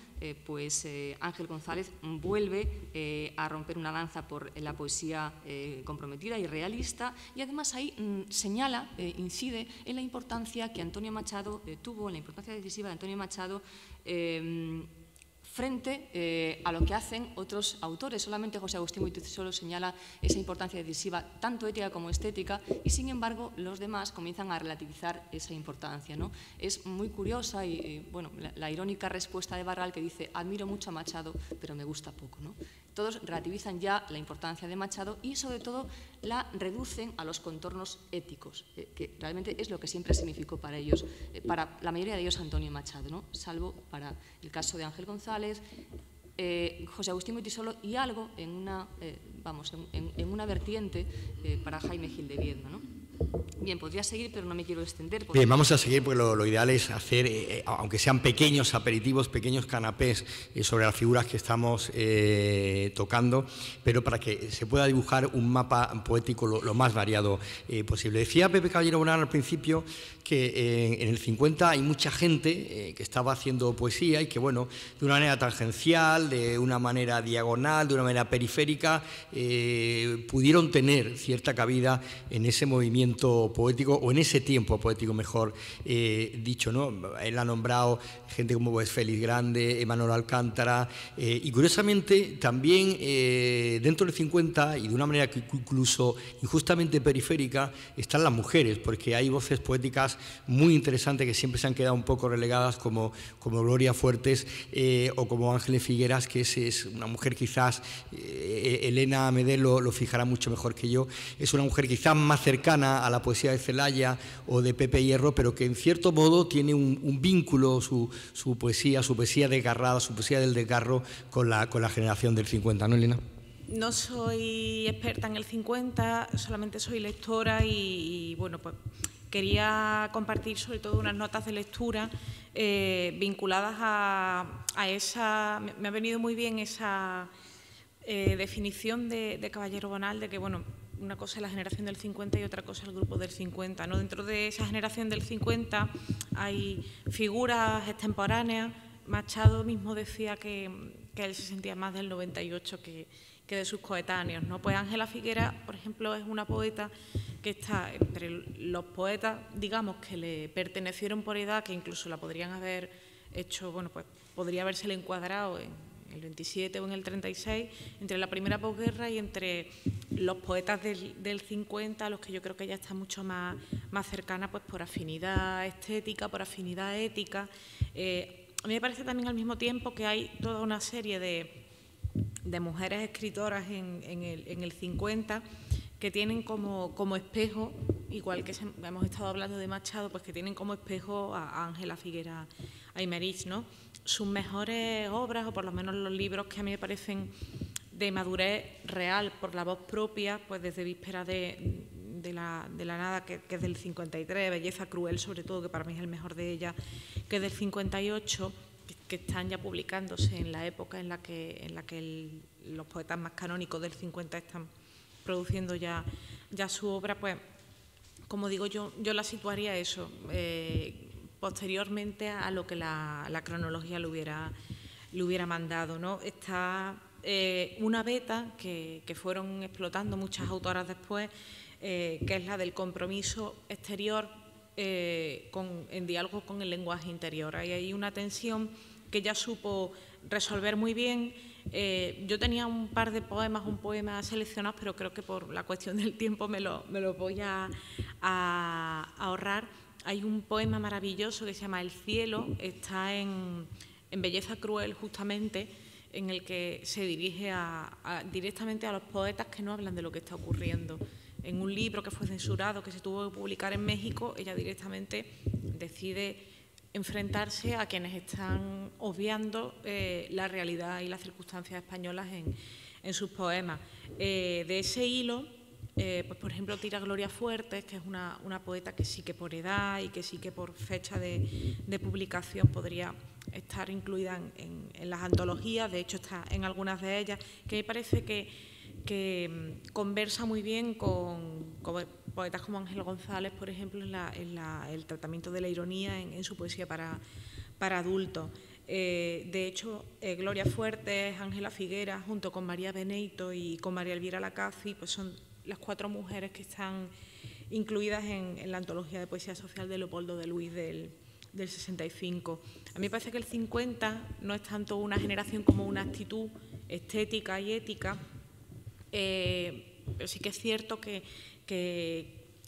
pues Ángel González vuelve a romper una lanza por la poesía comprometida y realista, y además ahí señala, incide en la importancia que Antonio Machado tuvo, en la importancia decisiva de Antonio Machado frente a lo que hacen otros autores. Solamente José Agustín Goytisolo señala esa importancia decisiva, tanto ética como estética, y sin embargo los demás comienzan a relativizar esa importancia, ¿no? Es muy curiosa y bueno, la irónica respuesta de Barral, que dice: admiro mucho a Machado, pero me gusta poco, ¿no? Todos relativizan ya la importancia de Machado y sobre todo la reducen a los contornos éticos, que realmente es lo que siempre significó para ellos, para la mayoría de ellos, Antonio Machado, ¿no?, salvo para el caso de Ángel González, José Agustín Goytisolo y algo en una vertiente para Jaime Gil de Viedma, ¿no? Bien, podría seguir, pero no me quiero extender. Bien, vamos a seguir porque lo ideal es hacer, aunque sean pequeños aperitivos, pequeños canapés sobre las figuras que estamos tocando, pero para que se pueda dibujar un mapa poético lo más variado posible. Decía Pepe Caballero Bonal al principio que en el 50 hay mucha gente que estaba haciendo poesía y que, bueno, de una manera tangencial, de una manera diagonal, de una manera periférica, pudieron tener cierta cabida en ese movimiento poético, o en ese tiempo poético, mejor dicho, ¿no? Él ha nombrado gente como Félix Grande, Manuel Alcántara, y curiosamente también dentro del 50, y de una manera que incluso injustamente periférica, están las mujeres, porque hay voces poéticas muy interesantes que siempre se han quedado un poco relegadas, como Gloria Fuertes o como Ángeles Figueras, que es una mujer quizás, Elena Medel lo fijará mucho mejor que yo, es una mujer quizás más cercana a la poesía de Celaya o de Pepe Hierro, pero que en cierto modo tiene un vínculo, su poesía desgarrada, su poesía del desgarro con la generación del 50, ¿no, Elena? No soy experta en el 50, solamente soy lectora y bueno, pues quería compartir sobre todo unas notas de lectura vinculadas a esa... Me ha venido muy bien esa definición de Caballero Bonal, de que, bueno, una cosa es la generación del 50 y otra cosa el grupo del 50, ¿no? Dentro de esa generación del 50 hay figuras extemporáneas. Machado mismo decía que él se sentía más del 98 que de sus coetáneos, ¿no? Pues Ángela Figueras, por ejemplo, es una poeta que está entre los poetas, digamos, que le pertenecieron por edad, que incluso la podrían haber hecho, bueno, pues podría habérsele encuadrado en el 27 o en el 36, entre la primera posguerra y entre los poetas del 50, a los que yo creo que ella está mucho más cercana, pues por afinidad estética, por afinidad ética. a mí me parece también al mismo tiempo que hay toda una serie de mujeres escritoras en el 50 que tienen como espejo, igual que hemos estado hablando de Machado, pues que tienen como espejo a Ángela Figuera Aymerich, ¿no? Sus mejores obras, o por lo menos los libros que a mí me parecen de madurez real por la voz propia, pues desde Vísperas de la nada, que es del 53, Belleza cruel sobre todo, que para mí es el mejor de ellas, que es del 58, que están ya publicándose en la época en la que los poetas más canónicos del 50 están produciendo ya su obra, pues como digo yo la situaría eso, posteriormente a lo que la cronología le hubiera mandado, ¿no? Está una beta que fueron explotando muchas autoras después, que es la del compromiso exterior en diálogo con el lenguaje interior. Ahí hay una tensión que ella supo resolver muy bien. Yo tenía un par de un poema seleccionados, pero creo que por la cuestión del tiempo me lo voy a ahorrar. Hay un poema maravilloso que se llama El cielo, está en Belleza cruel justamente, en el que se dirige directamente a los poetas que no hablan de lo que está ocurriendo. En un libro que fue censurado, que se tuvo que publicar en México, ella directamente decide enfrentarse a quienes están obviando la realidad y las circunstancias españolas en sus poemas. De ese hilo, pues por ejemplo, tira Gloria Fuertes, que es una poeta que sí que por edad y que sí que por fecha de publicación podría estar incluida en las antologías, de hecho está en algunas de ellas, que me parece que conversa muy bien con poetas como Ángel González, por ejemplo, en el tratamiento de la ironía en su poesía para adultos. De hecho, Gloria Fuertes, Ángela Figuera, junto con María Beneito y con María Elvira Lacaci, pues son las 4 mujeres que están incluidas en la antología de poesía social de Leopoldo de Luis del 65. A mí me parece que el 50 no es tanto una generación como una actitud estética y ética, pero sí que es cierto que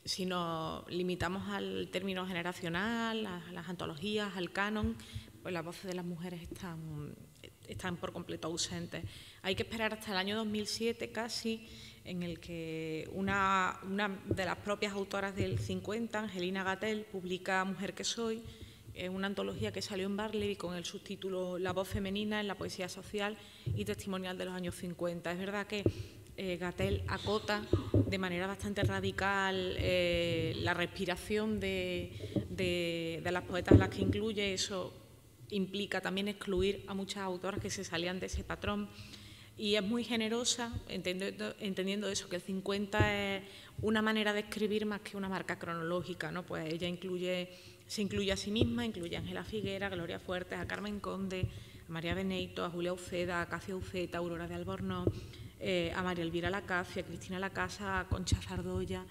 si nos limitamos al término generacional, a las antologías, al canon, pues las voces de las mujeres están por completo ausentes. Hay que esperar hasta el año 2007 casi, en el que una de las propias autoras del 50, Angelina Gatell, publica Mujer que soy, una antología que salió en Barley con el subtítulo La voz femenina en la poesía social y testimonial de los años 50. Es verdad que Gatell acota de manera bastante radical la respiración de las poetas a las que incluye. Eso implica también excluir a muchas autoras que se salían de ese patrón. Y es muy generosa, entendiendo eso, que el 50 es una manera de escribir más que una marca cronológica, ¿no? Pues ella se incluye a sí misma, incluye a Ángela Figuera, a Gloria Fuertes, a Carmen Conde, a María Beneito, a Julia Uceda, a Casia Uceta, a Aurora de Albornoz, a María Elvira Lacaci, a Cristina Lacasa, a Concha Zardoya.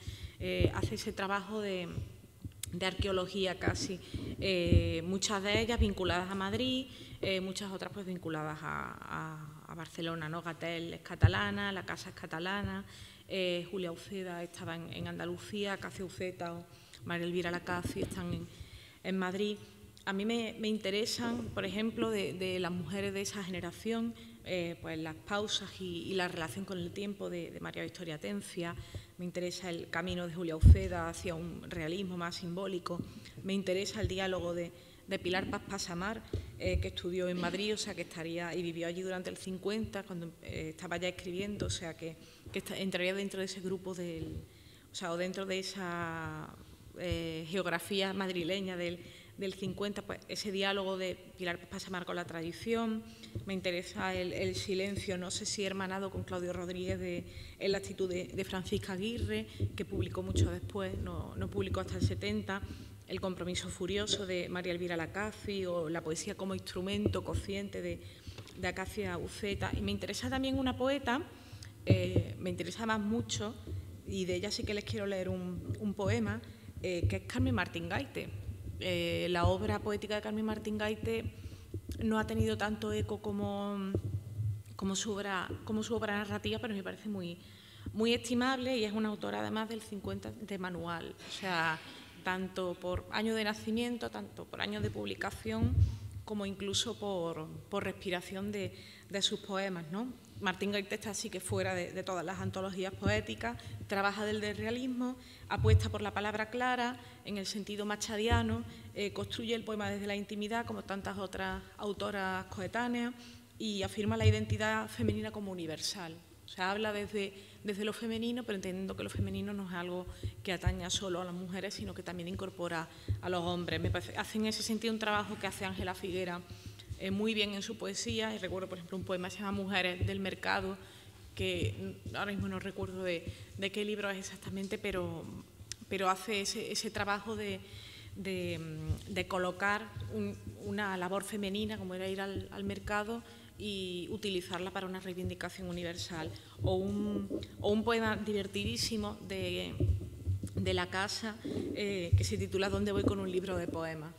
Hace ese trabajo de arqueología casi, muchas de ellas vinculadas a Madrid, muchas otras pues vinculadas a Barcelona, ¿no? Gatell es catalana, Lacasa es catalana, Julia Uceda estaba en Andalucía, Casia Uceta o María Elvira Lacaci están en Madrid. A mí me interesan, por ejemplo, de las mujeres de esa generación, pues las pausas y la relación con el tiempo de María Victoria Atencia. Me interesa el camino de Julia Uceda hacia un realismo más simbólico. Me interesa el diálogo de Pilar Paz Pasamar, que estudió en Madrid, o sea, que estaría y vivió allí durante el 50, cuando estaba ya escribiendo, o sea, que entraría dentro de ese grupo o dentro de esa geografía madrileña del 50, pues ese diálogo de Pilar Paz Pasamar con la tradición. Me interesa el silencio, no sé si hermanado con Claudio Rodríguez, en la actitud de Francisca Aguirre, que publicó mucho después, no publicó hasta el 70, El compromiso furioso de María Elvira Lacaci, o la poesía como instrumento consciente de Acacia Uceta. Y me interesa también una poeta, me interesa más mucho, y de ella sí que les quiero leer un poema, que es Carmen Martín Gaite. La obra poética de Carmen Martín Gaite no ha tenido tanto eco como su obra narrativa, pero me parece muy estimable, y es una autora además del 50 de manual, o sea, tanto por año de nacimiento, tanto por año de publicación, como incluso por respiración de sus poemas, ¿no? Martín Gaite está así que fuera de todas las antologías poéticas, trabaja del realismo, apuesta por la palabra clara, en el sentido machadiano, construye el poema desde la intimidad, como tantas otras autoras coetáneas, y afirma la identidad femenina como universal. O sea, habla desde lo femenino, pero entendiendo que lo femenino no es algo que ataña solo a las mujeres, sino que también incorpora a los hombres. Me parece, hace en ese sentido un trabajo que hace Ángela Figuera muy bien en su poesía, y recuerdo, por ejemplo, un poema que se llama Mujeres del Mercado, que ahora mismo no recuerdo de qué libro es exactamente, pero hace ese trabajo de colocar una labor femenina, como era ir al mercado, y utilizarla para una reivindicación universal. O un poema divertidísimo de La Casa, que se titula ¿Dónde voy con un libro de poemas?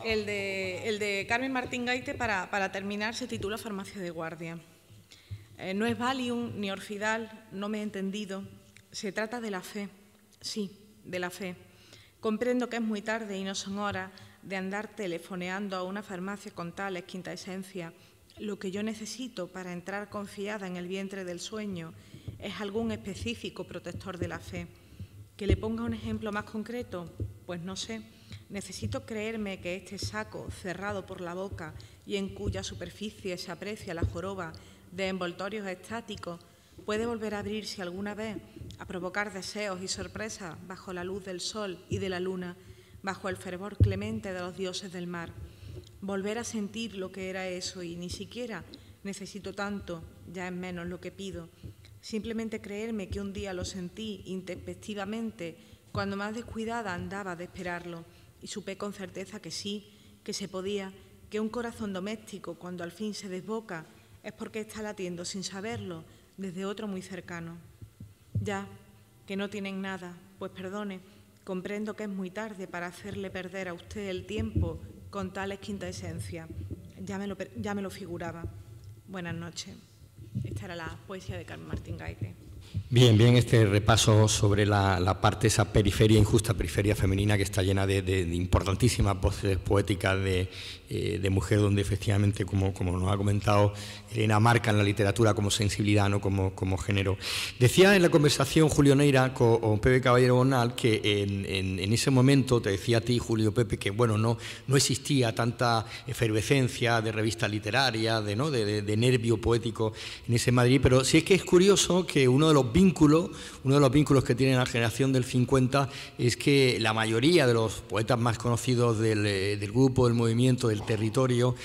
El de Carmen Martín Gaite, para terminar, se titula Farmacia de guardia. No es Valium ni Orfidal, no me he entendido. Se trata de la fe, sí, de la fe. Comprendo que es muy tarde y no son horas de andar telefoneando a una farmacia con tales quinta esencia. Lo que yo necesito para entrar confiada en el vientre del sueño es algún específico protector de la fe. ¿Que le ponga un ejemplo más concreto? Pues no sé. Necesito creerme que este saco cerrado por la boca y en cuya superficie se aprecia la joroba de envoltorios estáticos puede volver a abrirse alguna vez, a provocar deseos y sorpresas bajo la luz del sol y de la luna, bajo el fervor clemente de los dioses del mar. Volver a sentir lo que era eso, y ni siquiera necesito tanto, ya es menos lo que pido. Simplemente creerme que un día lo sentí intempestivamente cuando más descuidada andaba de esperarlo, y supe con certeza que sí, que se podía, que un corazón doméstico, cuando al fin se desboca, es porque está latiendo sin saberlo desde otro muy cercano. Ya, que no tienen nada, pues perdone, comprendo que es muy tarde para hacerle perder a usted el tiempo con tales quinta esencia. Ya me lo figuraba. Buenas noches. Esta era la poesía de Carmen Martín Gaite. Bien, este repaso sobre la parte, esa periferia, injusta periferia femenina que está llena de importantísimas voces poéticas de mujer, donde efectivamente, como nos ha comentado Elena, marcan la literatura como sensibilidad, no como género. Decía en la conversación Julio Neira con Pepe Caballero Bonal que en ese momento, te decía a ti, Julio, Pepe, que bueno, no existía tanta efervescencia de revistas literarias, de nervio poético en ese Madrid, pero sí es que es curioso que uno de los vínculos que tiene la generación del 50 es que la mayoría de los poetas más conocidos del grupo, del movimiento, del territorio,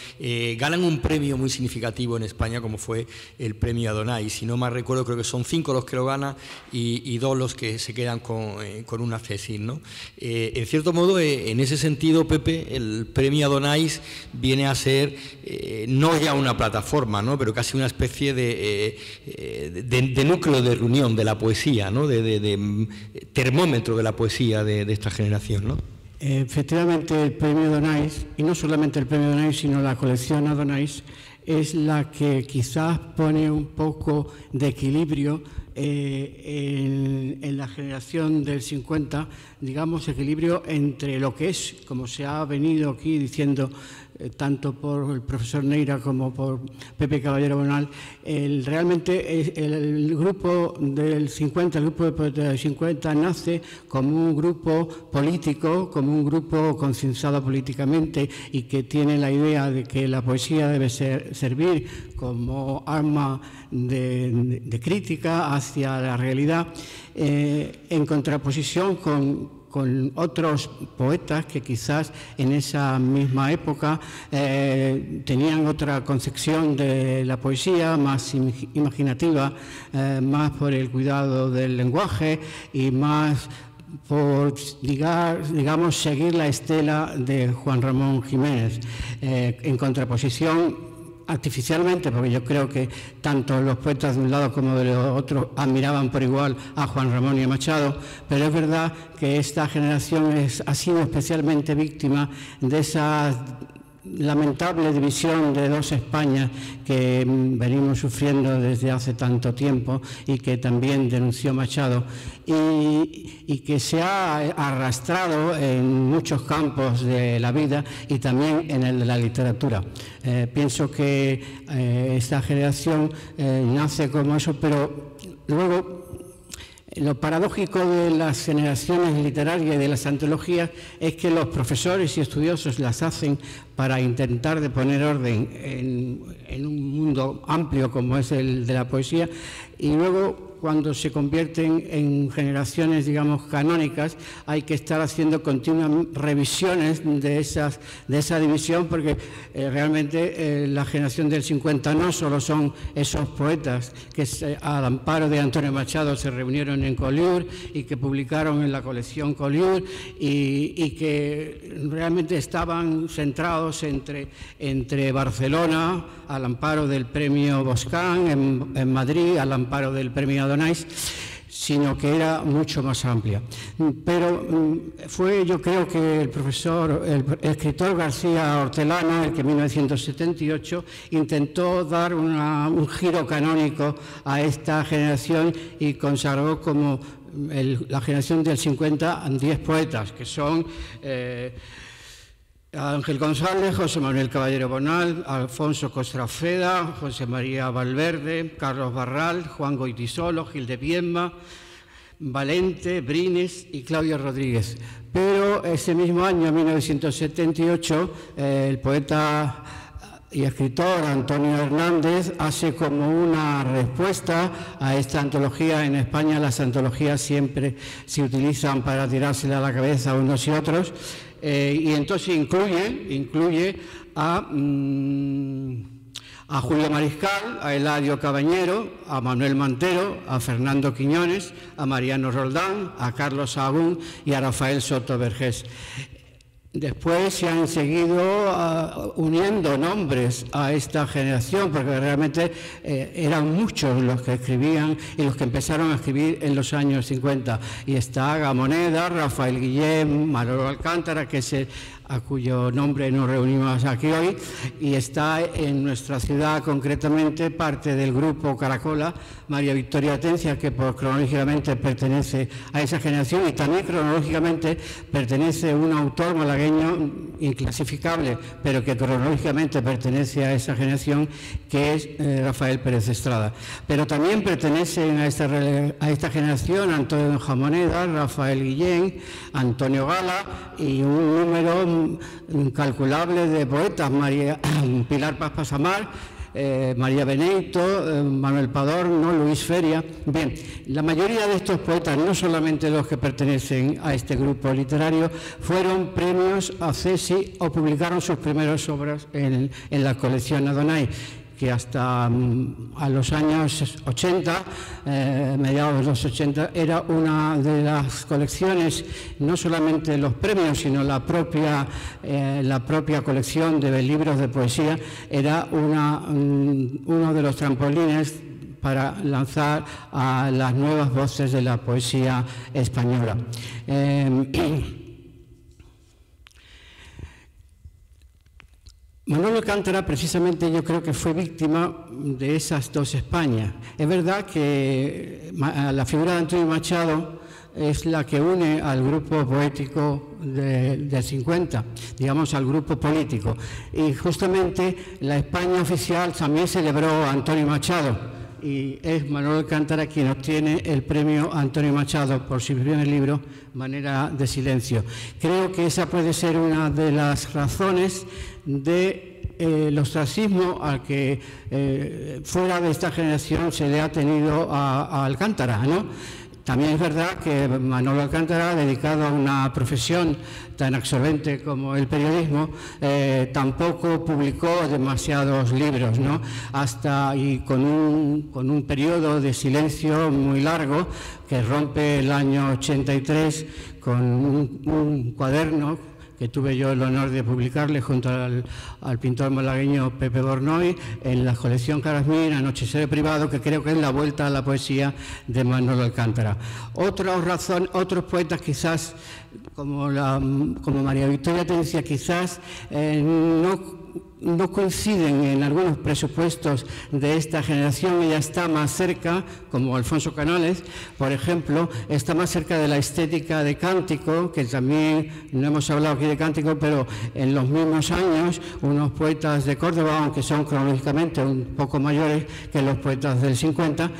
ganan un premio muy significativo en España, como fue el premio Adonai. Si no mal recuerdo, creo que son 5 los que lo ganan y 2 los que se quedan con una tesis, ¿no? En cierto modo, en ese sentido, Pepe, el premio Adonai viene a ser no ya una plataforma, ¿no?, pero casi una especie de núcleo de reunión de la poesía, ¿no?, de termómetro de la poesía de esta generación, ¿no? Efectivamente, el premio Adonais, y no solamente el premio Adonais, sino la colección Adonais, es la que quizás pone un poco de equilibrio en la generación del 50, digamos, equilibrio entre lo que es, como se ha venido aquí diciendo tanto por el profesor Neira como por Pepe Caballero Bonal, realmente el grupo del 50, el grupo de poetas del 50 nace como un grupo político, como un grupo concienciado políticamente y que tiene la idea de que la poesía debe servir como arma de crítica hacia la realidad, en contraposición con otros poetas que quizás en esa misma época tenían otra concepción de la poesía, más imaginativa, más por el cuidado del lenguaje y más por, digamos, seguir la estela de Juan Ramón Jiménez, en contraposición artificialmente, porque yo creo que tanto los poetas de un lado como de los otros admiraban por igual a Juan Ramón y a Machado, pero es verdad que esta generación ha sido especialmente víctima de esas lamentable división de dos Españas que venimos sufriendo desde hace tanto tiempo y que también denunció Machado y que se ha arrastrado en muchos campos de la vida y también en el de la literatura. Pienso que esta generación nace como eso, pero luego lo paradójico de las generaciones literarias y de las antologías es que los profesores y estudiosos las hacen para intentar de poner orden en un mundo amplio como es el de la poesía, y luego cuando se convierten en generaciones, digamos, canónicas, hay que estar haciendo continuas revisiones de esa división, porque realmente la generación del 50 no solo son esos poetas que al amparo de Antonio Machado se reunieron en Collioure y que publicaron en la colección Collioure y que realmente estaban centrados entre Barcelona, al amparo del premio Boscán, en Madrid, al amparo del premio Adonais, sino que era mucho más amplia. Pero fue, yo creo que el escritor García Hortelano, el que en 1978 intentó dar un giro canónico a esta generación y consagró como la generación del 50 a 10 poetas, que son Ángel González, José Manuel Caballero Bonal, Alfonso Costrafeda, José María Valverde, Carlos Barral, Juan Goytisolo, Gil de Viedma, Valente, Brines y Claudio Rodríguez. Pero ese mismo año, 1978, el poeta y escritor Antonio Hernández hace como una respuesta a esta antología. En España las antologías siempre se utilizan para tirársela a la cabeza unos y otros, y entonces incluye a Julio Mariscal, a Eladio Cabañero, a Manuel Mantero, a Fernando Quiñones, a Mariano Roldán, a Carlos Sahagún y a Rafael Soto Vergés. Después se han seguido uniendo nombres a esta generación, porque realmente eran muchos los que escribían y los que empezaron a escribir en los años 50. Y está Gamoneda, Rafael Guillén, Manolo Alcántara, que es a cuyo nombre nos reunimos aquí hoy, y está en nuestra ciudad, concretamente, parte del grupo Caracola, María Victoria Atencia, que cronológicamente pertenece a esa generación, y también cronológicamente pertenece un autor malagueño inclasificable, pero que cronológicamente pertenece a esa generación, que es Rafael Pérez Estrada. Pero también pertenecen a esta generación Antonio Jamoneda, Rafael Guillén, Antonio Gala y un número incalculable de poetas, Pilar Paz Pasamar, María Benito, Manuel Padorno, Luis Feria. Bien, la mayoría de estos poetas, no solamente los que pertenecen a este grupo literario, fueron premios a CESI o publicaron sus primeras obras en la colección Adonai, que hasta a los años 80, mediados de los 80, era una de las colecciones, no solamente los premios, sino la propia colección de libros de poesía, era uno de los trampolines para lanzar a las nuevas voces de la poesía española. Manolo Alcántara, precisamente, yo creo que fue víctima de esas dos Españas. Es verdad que la figura de Antonio Machado es la que une al grupo poético del 50, digamos al grupo político. Y justamente la España oficial también celebró a Antonio Machado, y es Manolo Alcántara quien obtiene el premio Antonio Machado por su primer libro, Manera de Silencio. Creo que esa puede ser una de las razones del ostracismo al que fuera de esta generación se le ha tenido a Alcántara, ¿no? También es verdad que Manolo Alcántara, dedicado a una profesión tan absorbente como el periodismo, tampoco publicó demasiados libros, ¿no? Con un periodo de silencio muy largo que rompe el año 83 con un cuaderno que tuve yo el honor de publicarle junto al pintor malagueño Pepe Bornoy en la colección Carasmín, Anochecer Privado, que creo que es la vuelta a la poesía de Manolo Alcántara. Otros poetas quizás, como María Victoria Atencia, quizás no no coinciden en algunos presupuestos de esta generación. Ella está más cerca, como Alfonso Canales, por ejemplo, está más cerca de la estética de Cántico, que también, no hemos hablado aquí de Cántico, pero en los mismos años, unos poetas de Córdoba, aunque son cronológicamente un poco mayores que los poetas del 50,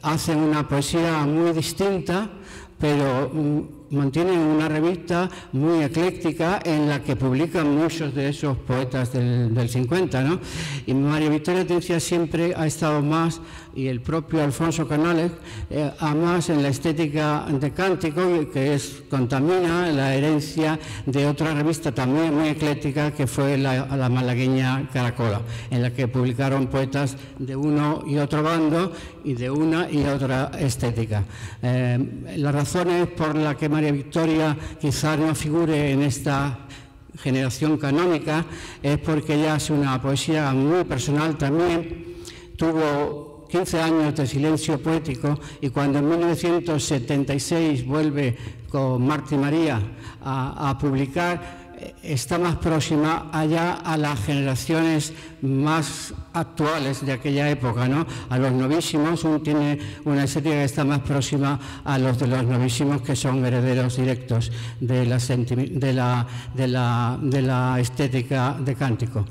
hacen una poesía muy distinta, pero mantienen una revista muy ecléctica en la que publican muchos de esos poetas del 50, ¿no? Y María Victoria Atencia siempre ha estado más, y el propio Alfonso Canales, a más en la estética de Cántico, que contamina la herencia de otra revista también muy ecléctica, que fue la malagueña Caracola, en la que publicaron poetas de uno y otro bando y de una y otra estética. Las razones por las que María Victoria quizás no figure en esta generación canónica es porque ella hace una poesía muy personal también. Tuvo 15 años de silencio poético y cuando en 1976 vuelve con Marta y María a publicar, está más próxima allá a las generaciones más actuales de aquella época, ¿no? A los novísimos, tiene una estética que está más próxima a los de los novísimos, que son herederos directos de la estética de Cántico.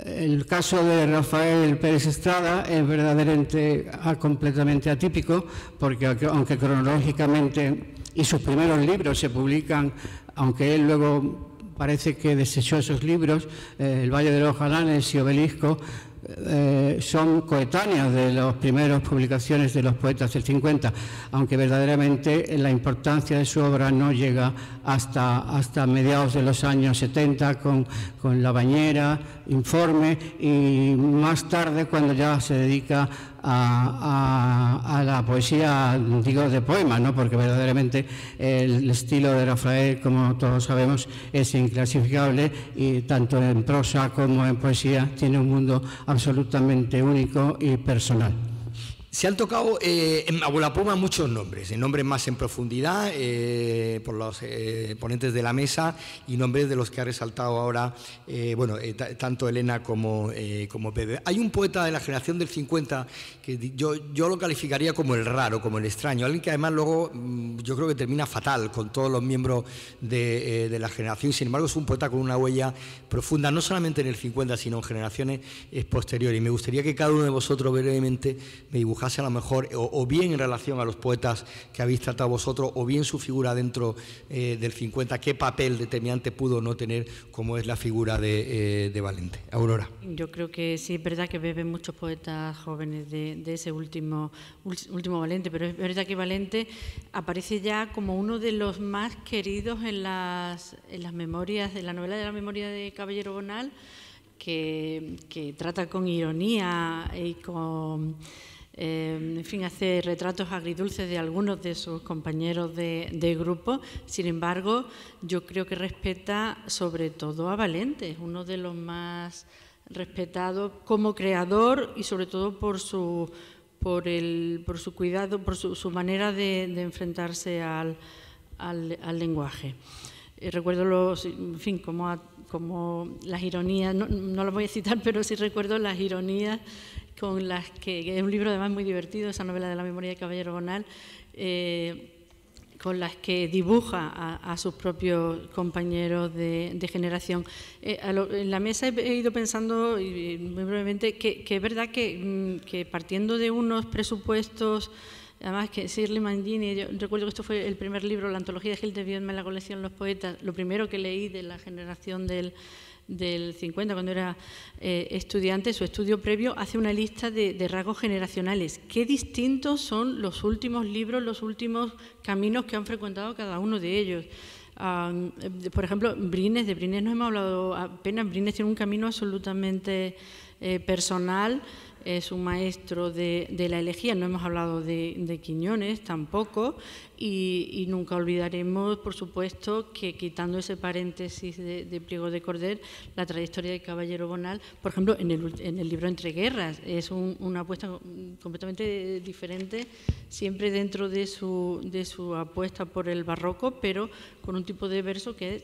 El caso de Rafael Pérez Estrada es verdaderamente completamente atípico, porque aunque cronológicamente y sus primeros libros se publican, aunque él luego parece que desechó esos libros, El Valle de los Galanes y Obelisco, son coetáneos de las primeras publicaciones de los poetas del 50, aunque verdaderamente la importancia de su obra no llega hasta mediados de los años 70 con La Bañera, Informe, y más tarde cuando ya se dedica a la poesía, digo, de poema, ¿no? Porque verdaderamente el estilo de Rafael, como todos sabemos, es inclasificable, y tanto en prosa como en poesía tiene un mundo absolutamente único y personal. Se han tocado en Abuela Pluma muchos nombres más en profundidad por los ponentes de la mesa, y nombres de los que ha resaltado ahora tanto Elena como Pepe. Hay un poeta de la generación del 50 que yo lo calificaría como el raro, como el extraño, alguien que además luego yo creo que termina fatal con todos los miembros de la generación. Sin embargo, es un poeta con una huella profunda, no solamente en el 50, sino en generaciones posteriores. Y me gustaría que cada uno de vosotros brevemente me dibujase a lo mejor, o bien en relación a los poetas que habéis tratado vosotros, o bien su figura dentro del 50, qué papel determinante pudo no tener, como es la figura de Valente. Aurora. Yo creo que sí, es verdad que beben muchos poetas jóvenes de ese último Valente, pero es verdad que Valente aparece ya como uno de los más queridos en las memorias, de la novela de la memoria de Caballero Bonal, que trata con ironía y con... en fin, hace retratos agridulces de algunos de sus compañeros de grupo. Sin embargo, yo creo que respeta sobre todo a Valente, es uno de los más respetados como creador y sobre todo por su cuidado, por su manera de enfrentarse al lenguaje. Recuerdo como las ironías, no las voy a citar, pero sí recuerdo las ironías con las que es un libro además muy divertido, esa novela de la memoria de Caballero Bonal, con las que dibuja a sus propios compañeros de generación. En la mesa he ido pensando, y muy brevemente, que es verdad que partiendo de unos presupuestos, además que Shirley Mangini, yo recuerdo que esto fue el primer libro, la antología de Gil de Viedma en la colección Los Poetas, lo primero que leí de la generación del 50, cuando era estudiante. Su estudio previo hace una lista de rasgos generacionales. Qué distintos son los últimos libros, los últimos caminos que han frecuentado cada uno de ellos. Por ejemplo, Brines, de Brines no hemos hablado apenas. Brines tiene un camino absolutamente personal, es un maestro de la elegía. No hemos hablado de Quiñones tampoco, y nunca olvidaremos, por supuesto, que quitando ese paréntesis de Pliego de Corder, la trayectoria de Caballero Bonal, por ejemplo, en el libro Entre Guerras, es una apuesta completamente diferente, siempre dentro de su apuesta por el barroco, pero con un tipo de verso que es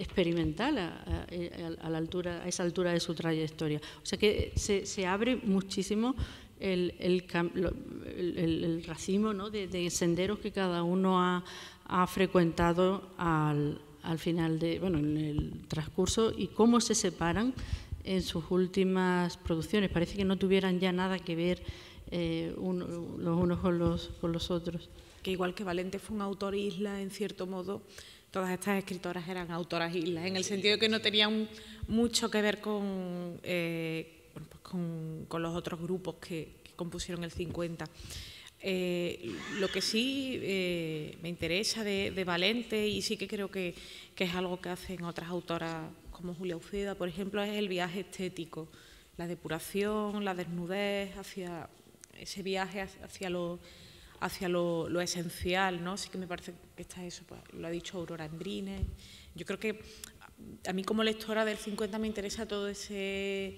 experimental a esa altura de su trayectoria. O sea que se abre muchísimo el racimo, ¿no?, de senderos que cada uno ha frecuentado al final en el transcurso, y cómo se separan en sus últimas producciones. Parece que no tuvieran ya nada que ver los unos con los otros. Que igual que Valente fue un autor isla, en cierto modo, todas estas escritoras eran autoras islas, en el sentido de que no tenían mucho que ver con los otros grupos que compusieron el 50. Lo que sí me interesa de Valente, y sí que creo que es algo que hacen otras autoras como Julia Uceda, por ejemplo, es el viaje estético, la depuración, la desnudez, hacia ese viaje hacia lo esencial, ¿no? Sí que me parece que está eso, pues, lo ha dicho Aurora Embrines. Yo creo que a mí como lectora del 50 me interesa todo ese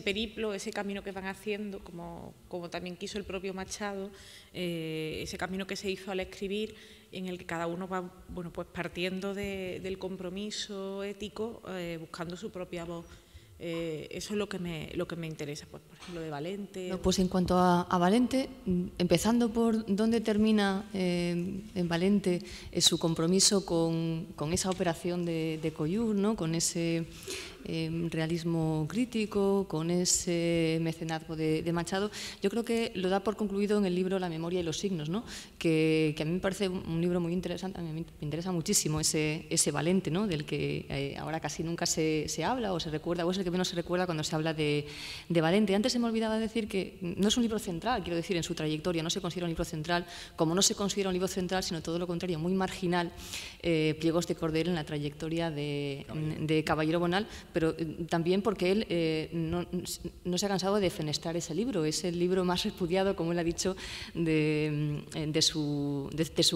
periplo, ese camino que van haciendo, como también quiso el propio Machado, ese camino que se hizo al escribir, en el que cada uno va, bueno, pues partiendo del compromiso ético, buscando su propia voz. Eso es lo que me interesa, pues, por ejemplo, de Valente. No, pues en cuanto a Valente, empezando por dónde termina en Valente su compromiso con esa operación de Coyur, ¿no?, con ese realismo crítico, con ese mecenazgo de Machado, yo creo que lo da por concluido en el libro La memoria y los signos, ¿no?, que a mí me parece un libro muy interesante. A mí me interesa muchísimo ese Valente, ¿no?, del que ahora casi nunca se habla o se recuerda, o es el que menos se recuerda cuando se habla de Valente. Antes se me olvidaba decir que no es un libro central, quiero decir, en su trayectoria, no se considera un libro central, como no se considera un libro central, sino todo lo contrario, muy marginal, Pliegos de Cordel en la trayectoria de Caballero Bonal, pero también porque él no se ha cansado de defenestrar ese libro. Es el libro más repudiado, como él ha dicho, de su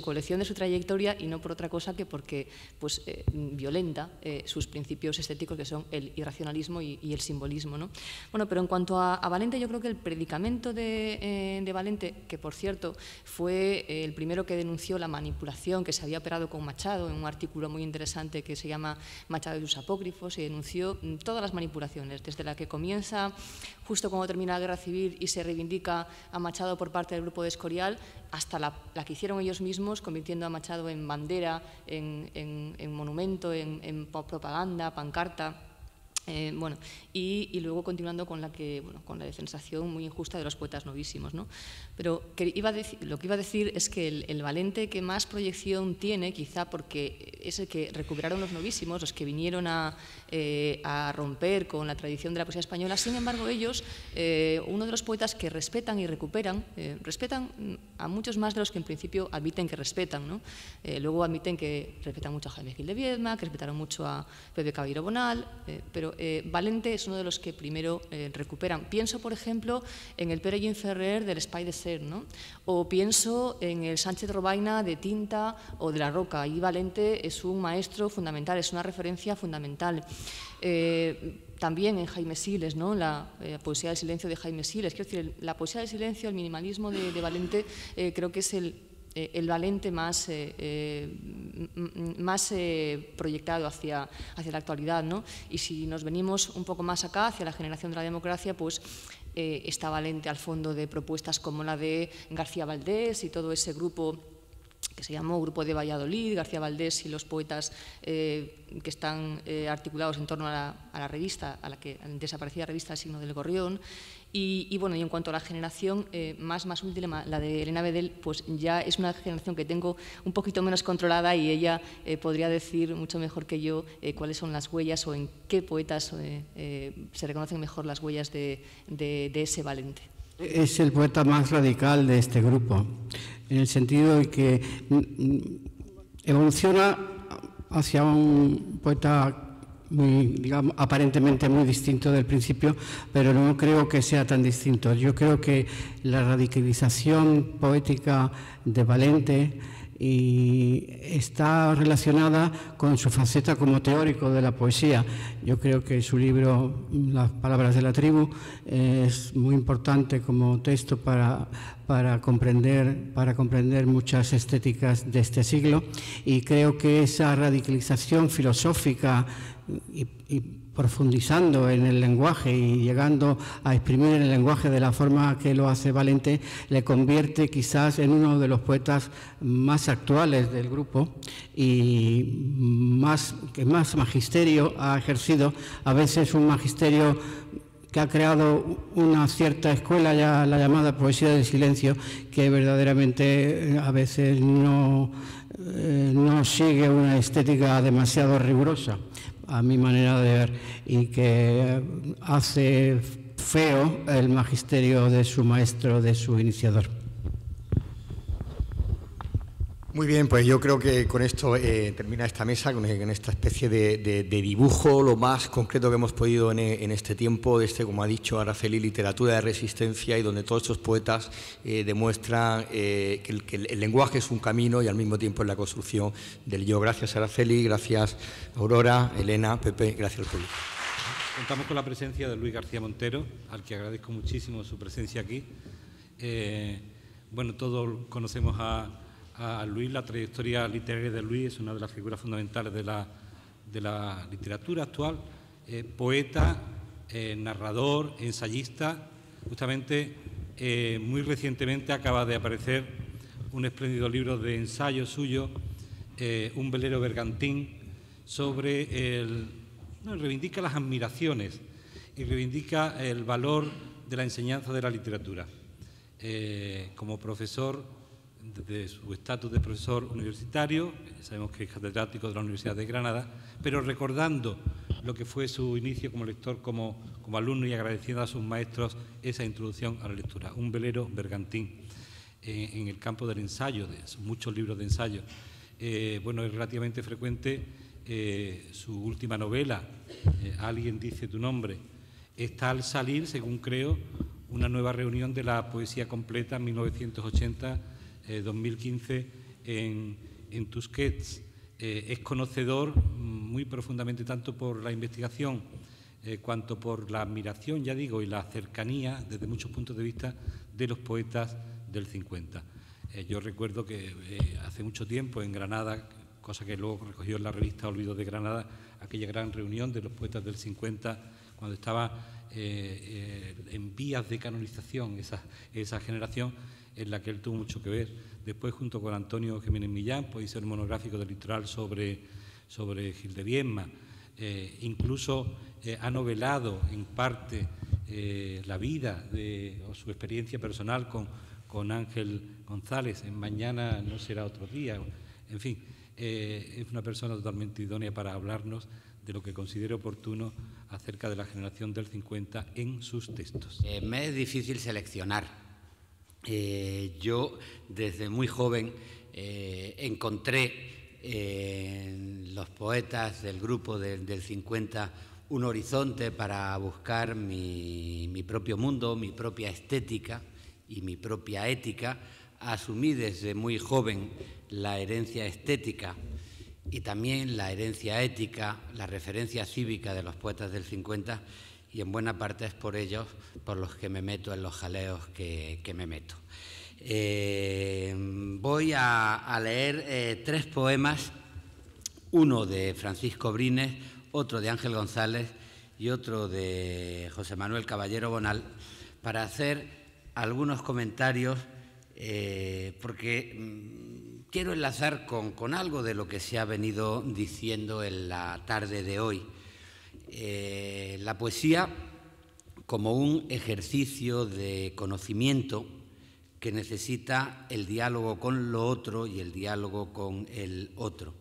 colección, de su trayectoria, y no por otra cosa que porque pues, violenta sus principios estéticos, que son el irracionalismo y el simbolismo, ¿no? Bueno, pero en cuanto a Valente, yo creo que el predicamento de Valente, que por cierto fue el primero que denunció la manipulación que se había operado con Machado, en un artículo muy interesante que se llama Machado y sus apócrifos, y denunció todas las manipulaciones, desde la que comienza justo cuando termina la Guerra Civil y se reivindica a Machado por parte del grupo de Escorial, hasta la que hicieron ellos mismos, convirtiendo a Machado en bandera, en monumento, en propaganda, pancarta. Bueno, y luego continuando con la defensación muy injusta de los poetas novísimos, ¿no? Pero lo que iba a decir es que el Valente que más proyección tiene, quizá porque es el que recuperaron los novísimos, los que vinieron a romper con la tradición de la poesía española. Sin embargo, ellos, uno de los poetas que respetan y recuperan, respetan a muchos más de los que en principio admiten que respetan, ¿no? Luego admiten que respetan mucho a Jaime Gil de Viedma, que respetaron mucho a Pepe Caballero Bonal, pero Valente es uno de los que primero recuperan. Pienso, por ejemplo, en el Pere Ferrer del Espai de Ser, ¿no? O pienso en el Sánchez Robaina de Tinta o de La Roca. Y Valente es un maestro fundamental, es una referencia fundamental. También en Jaime Siles, ¿no?, la poesía del silencio de Jaime Siles. Quiero decir, la poesía del silencio, el minimalismo de Valente, creo que es el Valente más proyectado hacia la actualidad, ¿no? Y si nos venimos un poco más acá, hacia la generación de la democracia, pues está Valente al fondo de propuestas como la de García Valdés y todo ese grupo que se llamó Grupo de Valladolid, García Valdés y los poetas que están articulados en torno a la revista, a la que desaparecida revista El Signo del Gorrión. Y bueno, y en cuanto a la generación más última, la de Elena Bedel, pues ya es una generación que tengo un poquito menos controlada, y ella podría decir mucho mejor que yo cuáles son las huellas o en qué poetas se reconocen mejor las huellas de ese Valente. Es el poeta más radical de este grupo, en el sentido de que evoluciona hacia un poeta muy, digamos, aparentemente muy distinto del principio, pero no creo que sea tan distinto. Yo creo que la radicalización poética de Valente y está relacionada con su faceta como teórico de la poesía. Yo creo que su libro, Las palabras de la tribu, es muy importante como texto para comprender muchas estéticas de este siglo, y creo que esa radicalización filosófica y profundizando en el lenguaje y llegando a exprimir el lenguaje de la forma que lo hace Valente, le convierte quizás en uno de los poetas más actuales del grupo y que más magisterio ha ejercido, a veces un magisterio que ha creado una cierta escuela, ya la llamada poesía del silencio, que verdaderamente a veces no sigue una estética demasiado rigurosa, a mi manera de ver, y que hace feo el magisterio de su maestro, de su iniciador. Muy bien, pues yo creo que con esto termina esta mesa, con esta especie de dibujo lo más concreto que hemos podido en este tiempo, de como ha dicho Araceli, literatura de resistencia, y donde todos estos poetas demuestran que el lenguaje es un camino y al mismo tiempo es la construcción del yo. Gracias, Araceli, gracias, Aurora, Elena, Pepe, gracias al público. Contamos con la presencia de Luis García Montero, al que agradezco muchísimo su presencia aquí. Bueno, todos conocemos a Luis. La trayectoria literaria de Luis es una de las figuras fundamentales de la literatura actual. Poeta, narrador, ensayista. Justamente, muy recientemente acaba de aparecer un espléndido libro de ensayo suyo, Un velero bergantín, sobre reivindica las admiraciones y reivindica el valor de la enseñanza de la literatura. Como profesor, desde su estatus de profesor universitario, sabemos que es catedrático de la Universidad de Granada, pero recordando lo que fue su inicio como lector, como alumno, y agradeciendo a sus maestros esa introducción a la lectura. Un velero bergantín, en el campo del ensayo, de sus muchos libros de ensayo. Bueno, es relativamente frecuente su última novela, Alguien dice tu nombre. Está al salir, según creo, una nueva reunión de la poesía completa en 1980-2015 en Tusquets. Es conocedor muy profundamente tanto por la investigación cuanto por la admiración, ya digo, y la cercanía desde muchos puntos de vista de los poetas del 50. Yo recuerdo que hace mucho tiempo en Granada, cosa que luego recogió en la revista Olvidos de Granada, aquella gran reunión de los poetas del 50, cuando estaba en vías de canonización esa generación, en la que él tuvo mucho que ver. Después, junto con Antonio Jiménez Millán, pues hizo el monográfico del litoral sobre Gil de Viedma. Incluso ha novelado en parte la vida o su experiencia personal con Ángel González en Mañana no será otro día. En fin, es una persona totalmente idónea para hablarnos de lo que considero oportuno acerca de la generación del 50 en sus textos. Me es difícil seleccionar. Yo, desde muy joven, encontré en los poetas del grupo del 50 un horizonte para buscar mi propio mundo, mi propia estética y mi propia ética. Asumí desde muy joven la herencia estética y también la herencia ética, la referencia cívica de los poetas del 50, y en buena parte es por ellos por los que me meto en los jaleos que me meto. Voy a leer 3 poemas, uno de Francisco Brines, otro de Ángel González y otro de José Manuel Caballero Bonal, para hacer algunos comentarios, porque quiero enlazar con algo de lo que se ha venido diciendo en la tarde de hoy. La poesía como un ejercicio de conocimiento que necesita el diálogo con lo otro y el diálogo con el otro.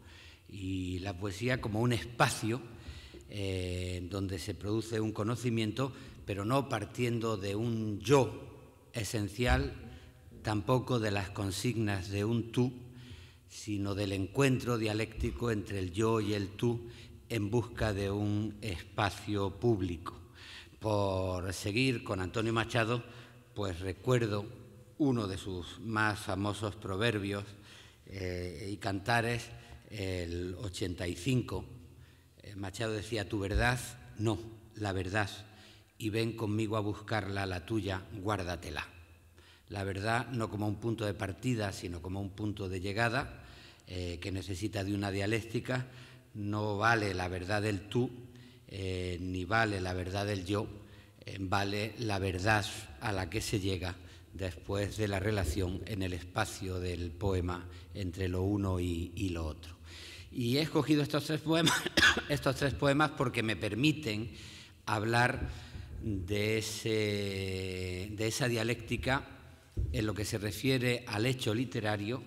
Y la poesía como un espacio donde se produce un conocimiento, pero no partiendo de un yo esencial, tampoco de las consignas de un tú, sino del encuentro dialéctico entre el yo y el tú en busca de un espacio público. Por seguir con Antonio Machado, pues recuerdo uno de sus más famosos proverbios, y Cantares, el 85, Machado decía: tu verdad, no, la verdad, y ven conmigo a buscarla, la tuya, guárdatela. La verdad no como un punto de partida, sino como un punto de llegada, que necesita de una dialéctica. No vale la verdad del tú, ni vale la verdad del yo, vale la verdad a la que se llega después de la relación en el espacio del poema entre lo uno y lo otro. Y he escogido estos tres poemas porque me permiten hablar de esa dialéctica en lo que se refiere al hecho literario,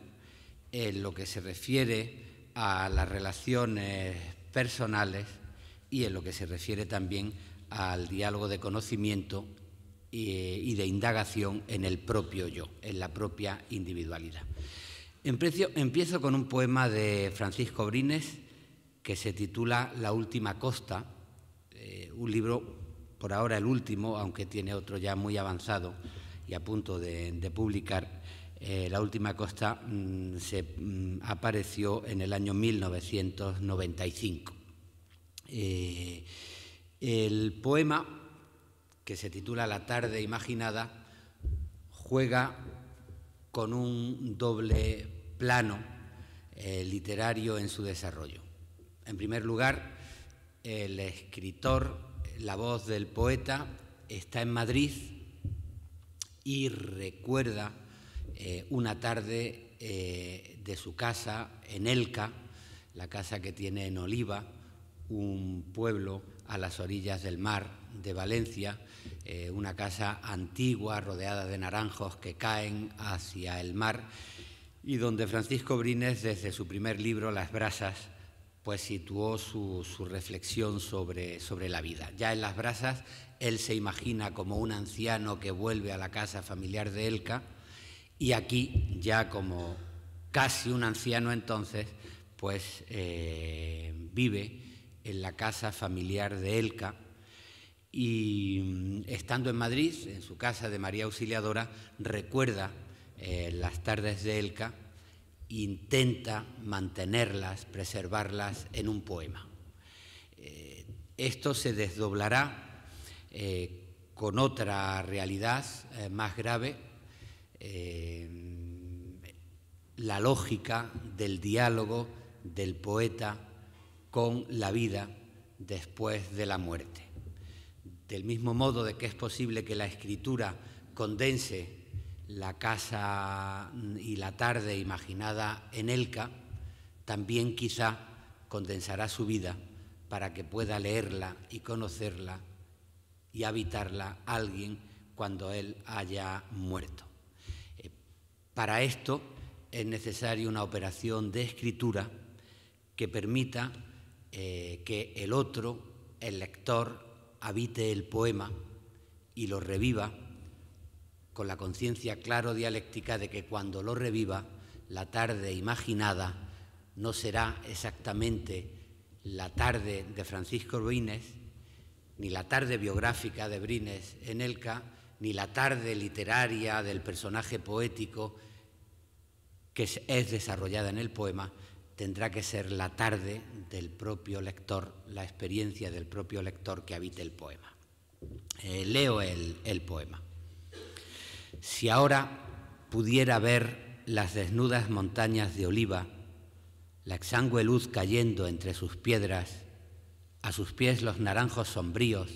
en lo que se refiere a las relaciones personales y en lo que se refiere también al diálogo de conocimiento y de indagación en el propio yo, en la propia individualidad. Empiezo con un poema de Francisco Brines que se titula La última costa, un libro, por ahora el último, aunque tiene otro ya muy avanzado y a punto de publicar. La última costa apareció en el año 1995. El poema, que se titula La tarde imaginada, juega con un doble plano literario en su desarrollo. En primer lugar, el escritor, la voz del poeta, está en Madrid y recuerda una tarde de su casa en Elca, la casa que tiene en Oliva, un pueblo a las orillas del mar de Valencia, una casa antigua rodeada de naranjos que caen hacia el mar, y donde Francisco Brines, desde su primer libro, Las brasas, pues situó su reflexión sobre la vida. Ya en Las brasas él se imagina como un anciano que vuelve a la casa familiar de Elca, y aquí, ya como casi un anciano entonces, pues vive en la casa familiar de Elca, y estando en Madrid, en su casa de María Auxiliadora, recuerda las tardes de Elca, intenta mantenerlas, preservarlas en un poema. Esto se desdoblará con otra realidad más grave, la lógica del diálogo del poeta con la vida después de la muerte. Del mismo modo de que es posible que la escritura condense la casa y la tarde imaginada en Elca, también quizá condensará su vida para que pueda leerla y conocerla y habitarla alguien cuando él haya muerto. Para esto es necesaria una operación de escritura que permita que el otro, el lector, habite el poema y lo reviva con la conciencia claro dialéctica de que cuando lo reviva, la tarde imaginada no será exactamente la tarde de Francisco Brines, ni la tarde biográfica de Brines en Elca, ni la tarde literaria del personaje poético que es desarrollada en el poema. Tendrá que ser la tarde del propio lector, la experiencia del propio lector que habite el poema. Leo el poema. Si ahora pudiera ver las desnudas montañas de Oliva, la exangüe luz cayendo entre sus piedras, a sus pies los naranjos sombríos,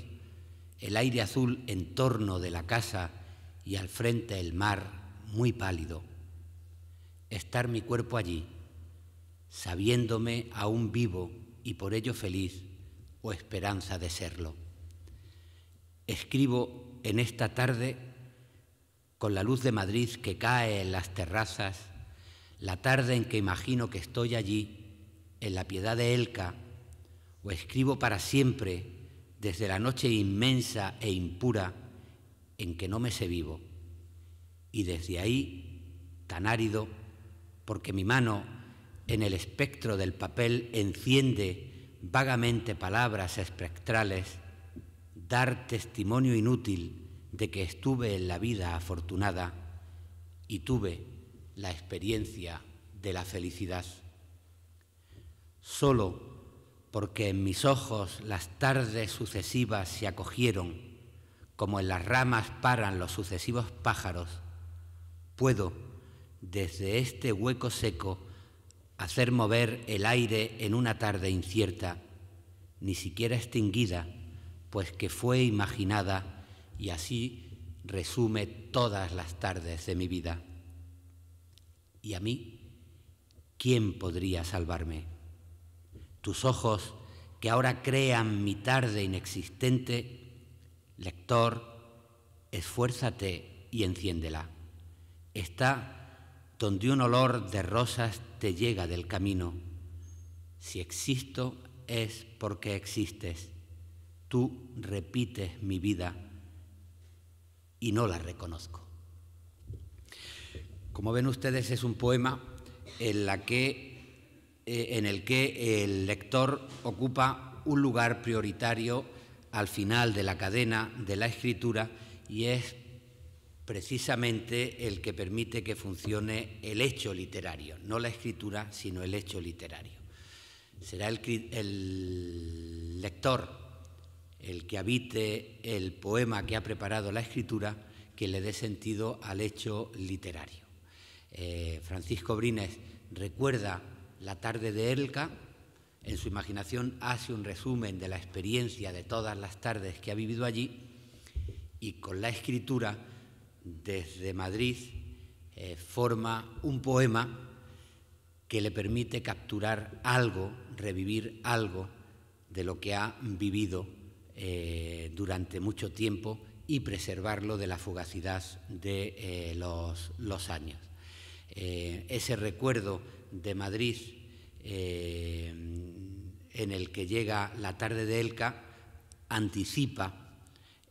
el aire azul en torno de la casa y al frente el mar muy pálido, estar mi cuerpo allí, sabiéndome aún vivo y por ello feliz o esperanza de serlo. Escribo en esta tarde con la luz de Madrid que cae en las terrazas, la tarde en que imagino que estoy allí, en la piedad de Elca, o escribo para siempre desde la noche inmensa e impura en que no me sé vivo, y desde ahí, tan árido, porque mi mano en el espectro del papel enciende vagamente palabras espectrales, dar testimonio inútil de que estuve en la vida afortunada y tuve la experiencia de la felicidad. Solo porque en mis ojos las tardes sucesivas se acogieron, como en las ramas paran los sucesivos pájaros, puedo, desde este hueco seco, hacer mover el aire en una tarde incierta, ni siquiera extinguida, pues que fue imaginada, y así resume todas las tardes de mi vida. Y a mí, ¿quién podría salvarme? Tus ojos, que ahora crean mi tarde inexistente, lector, esfuérzate y enciéndela. Está donde un olor de rosas te llega del camino. Si existo es porque existes. Tú repites mi vida y no la reconozco. Como ven ustedes, es un poema en el que el lector ocupa un lugar prioritario al final de la cadena de la escritura y es precisamente el que permite que funcione el hecho literario, no la escritura, sino el hecho literario. Será el lector, el que habite el poema que ha preparado la escritura, quien le dé sentido al hecho literario. Francisco Brines recuerda la tarde de Elca, en su imaginación hace un resumen de la experiencia de todas las tardes que ha vivido allí y con la escritura desde Madrid forma un poema que le permite capturar algo, revivir algo de lo que ha vivido durante mucho tiempo y preservarlo de la fugacidad de los años. Ese recuerdo de Madrid en el que llega la tarde de Elca anticipa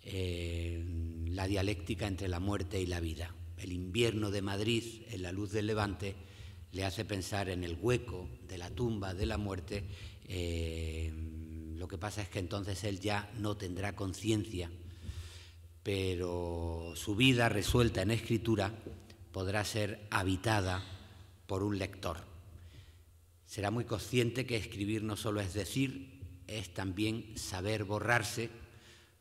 la dialéctica entre la muerte y la vida. El invierno de Madrid, en la luz del levante, le hace pensar en el hueco de la tumba de la muerte. Lo que pasa es que entonces él ya no tendrá conciencia, pero su vida resuelta en escritura podrá ser habitada por un lector. Será muy consciente que escribir no solo es decir, es también saber borrarse,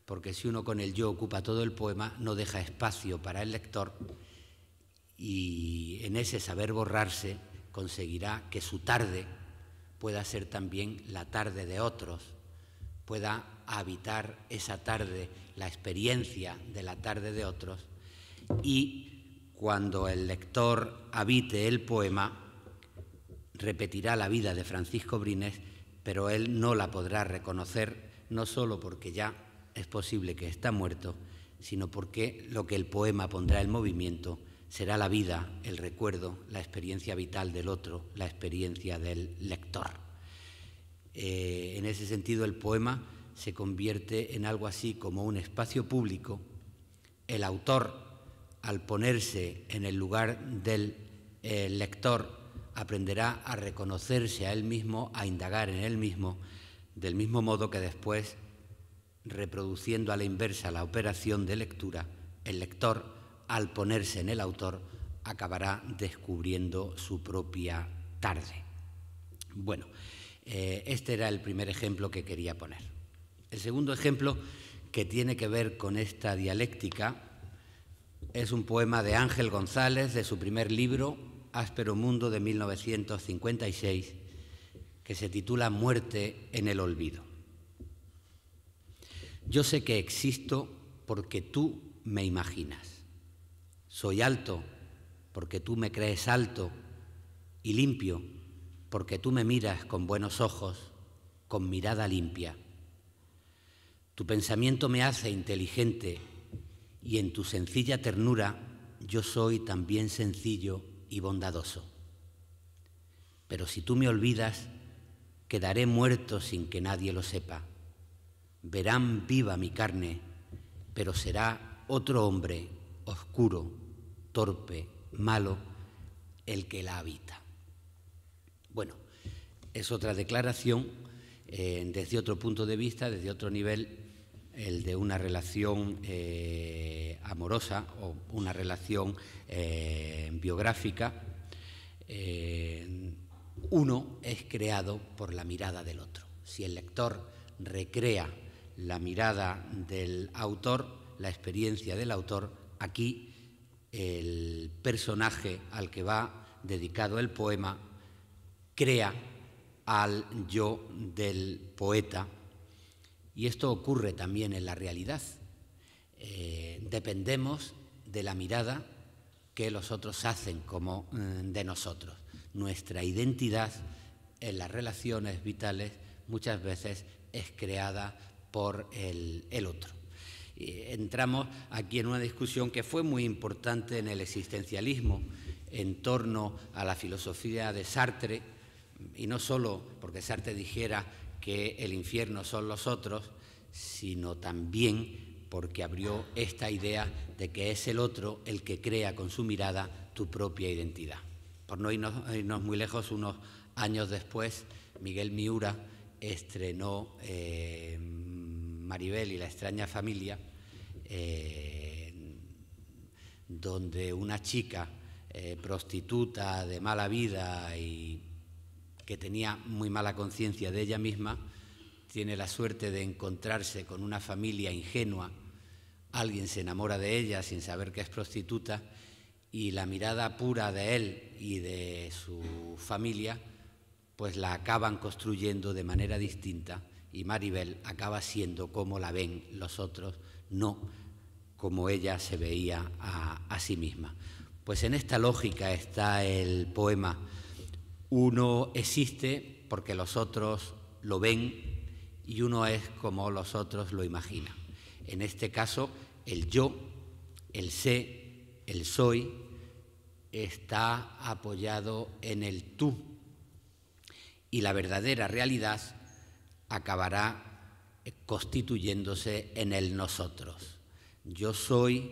porque si uno con el yo ocupa todo el poema, no deja espacio para el lector y en ese saber borrarse conseguirá que su tarde pueda ser también la tarde de otros, pueda habitar esa tarde, la experiencia de la tarde de otros y cuando el lector habite el poema, repetirá la vida de Francisco Brines, pero él no la podrá reconocer, no solo porque ya es posible que está muerto, sino porque lo que el poema pondrá en movimiento será la vida, el recuerdo, la experiencia vital del otro, la experiencia del lector. En ese sentido, el poema se convierte en algo así como un espacio público. El autor, al ponerse en el lugar del lector, aprenderá a reconocerse a él mismo, a indagar en él mismo, del mismo modo que después, reproduciendo a la inversa la operación de lectura, el lector, al ponerse en el autor, acabará descubriendo su propia tarde. Bueno, este era el primer ejemplo que quería poner. El segundo ejemplo, que tiene que ver con esta dialéctica, es un poema de Ángel González, de su primer libro, Áspero Mundo, de 1956, que se titula Muerte en el olvido. Yo sé que existo porque tú me imaginas. Soy alto porque tú me crees alto y limpio porque tú me miras con buenos ojos, con mirada limpia. Tu pensamiento me hace inteligente y en tu sencilla ternura yo soy también sencillo y bondadoso. Pero si tú me olvidas, quedaré muerto sin que nadie lo sepa. Verán viva mi carne, pero será otro hombre oscuro, torpe, malo, el que la habita. Bueno, es otra declaración desde otro punto de vista, desde otro nivel, el de una relación amorosa o una relación biográfica Uno es creado por la mirada del otro. Si el lector recrea la mirada del autor, la experiencia del autor, aquí el personaje al que va dedicado el poema crea al yo del poeta, y esto ocurre también en la realidad. Dependemos de la mirada que los otros hacen como de nosotros. Nuestra identidad en las relaciones vitales muchas veces es creada por el otro. Entramos aquí en una discusión que fue muy importante en el existencialismo en torno a la filosofía de Sartre, y no solo porque Sartre dijera que el infierno son los otros, sino también porque abrió esta idea de que es el otro el que crea con su mirada tu propia identidad. Por no irnos muy lejos, unos años después, Miguel Miura estrenó Maribel y la extraña familia, donde una chica prostituta de mala vida y que tenía muy mala conciencia de ella misma, tiene la suerte de encontrarse con una familia ingenua, alguien se enamora de ella sin saber que es prostituta, y la mirada pura de él y de su familia pues la acaban construyendo de manera distinta, y Maribel acaba siendo como la ven los otros, no como ella se veía a sí misma. Pues en esta lógica está el poema. Uno existe porque los otros lo ven y uno es como los otros lo imaginan. En este caso, el yo, el sé, el soy, está apoyado en el tú, y la verdadera realidad acabará constituyéndose en el nosotros. Yo soy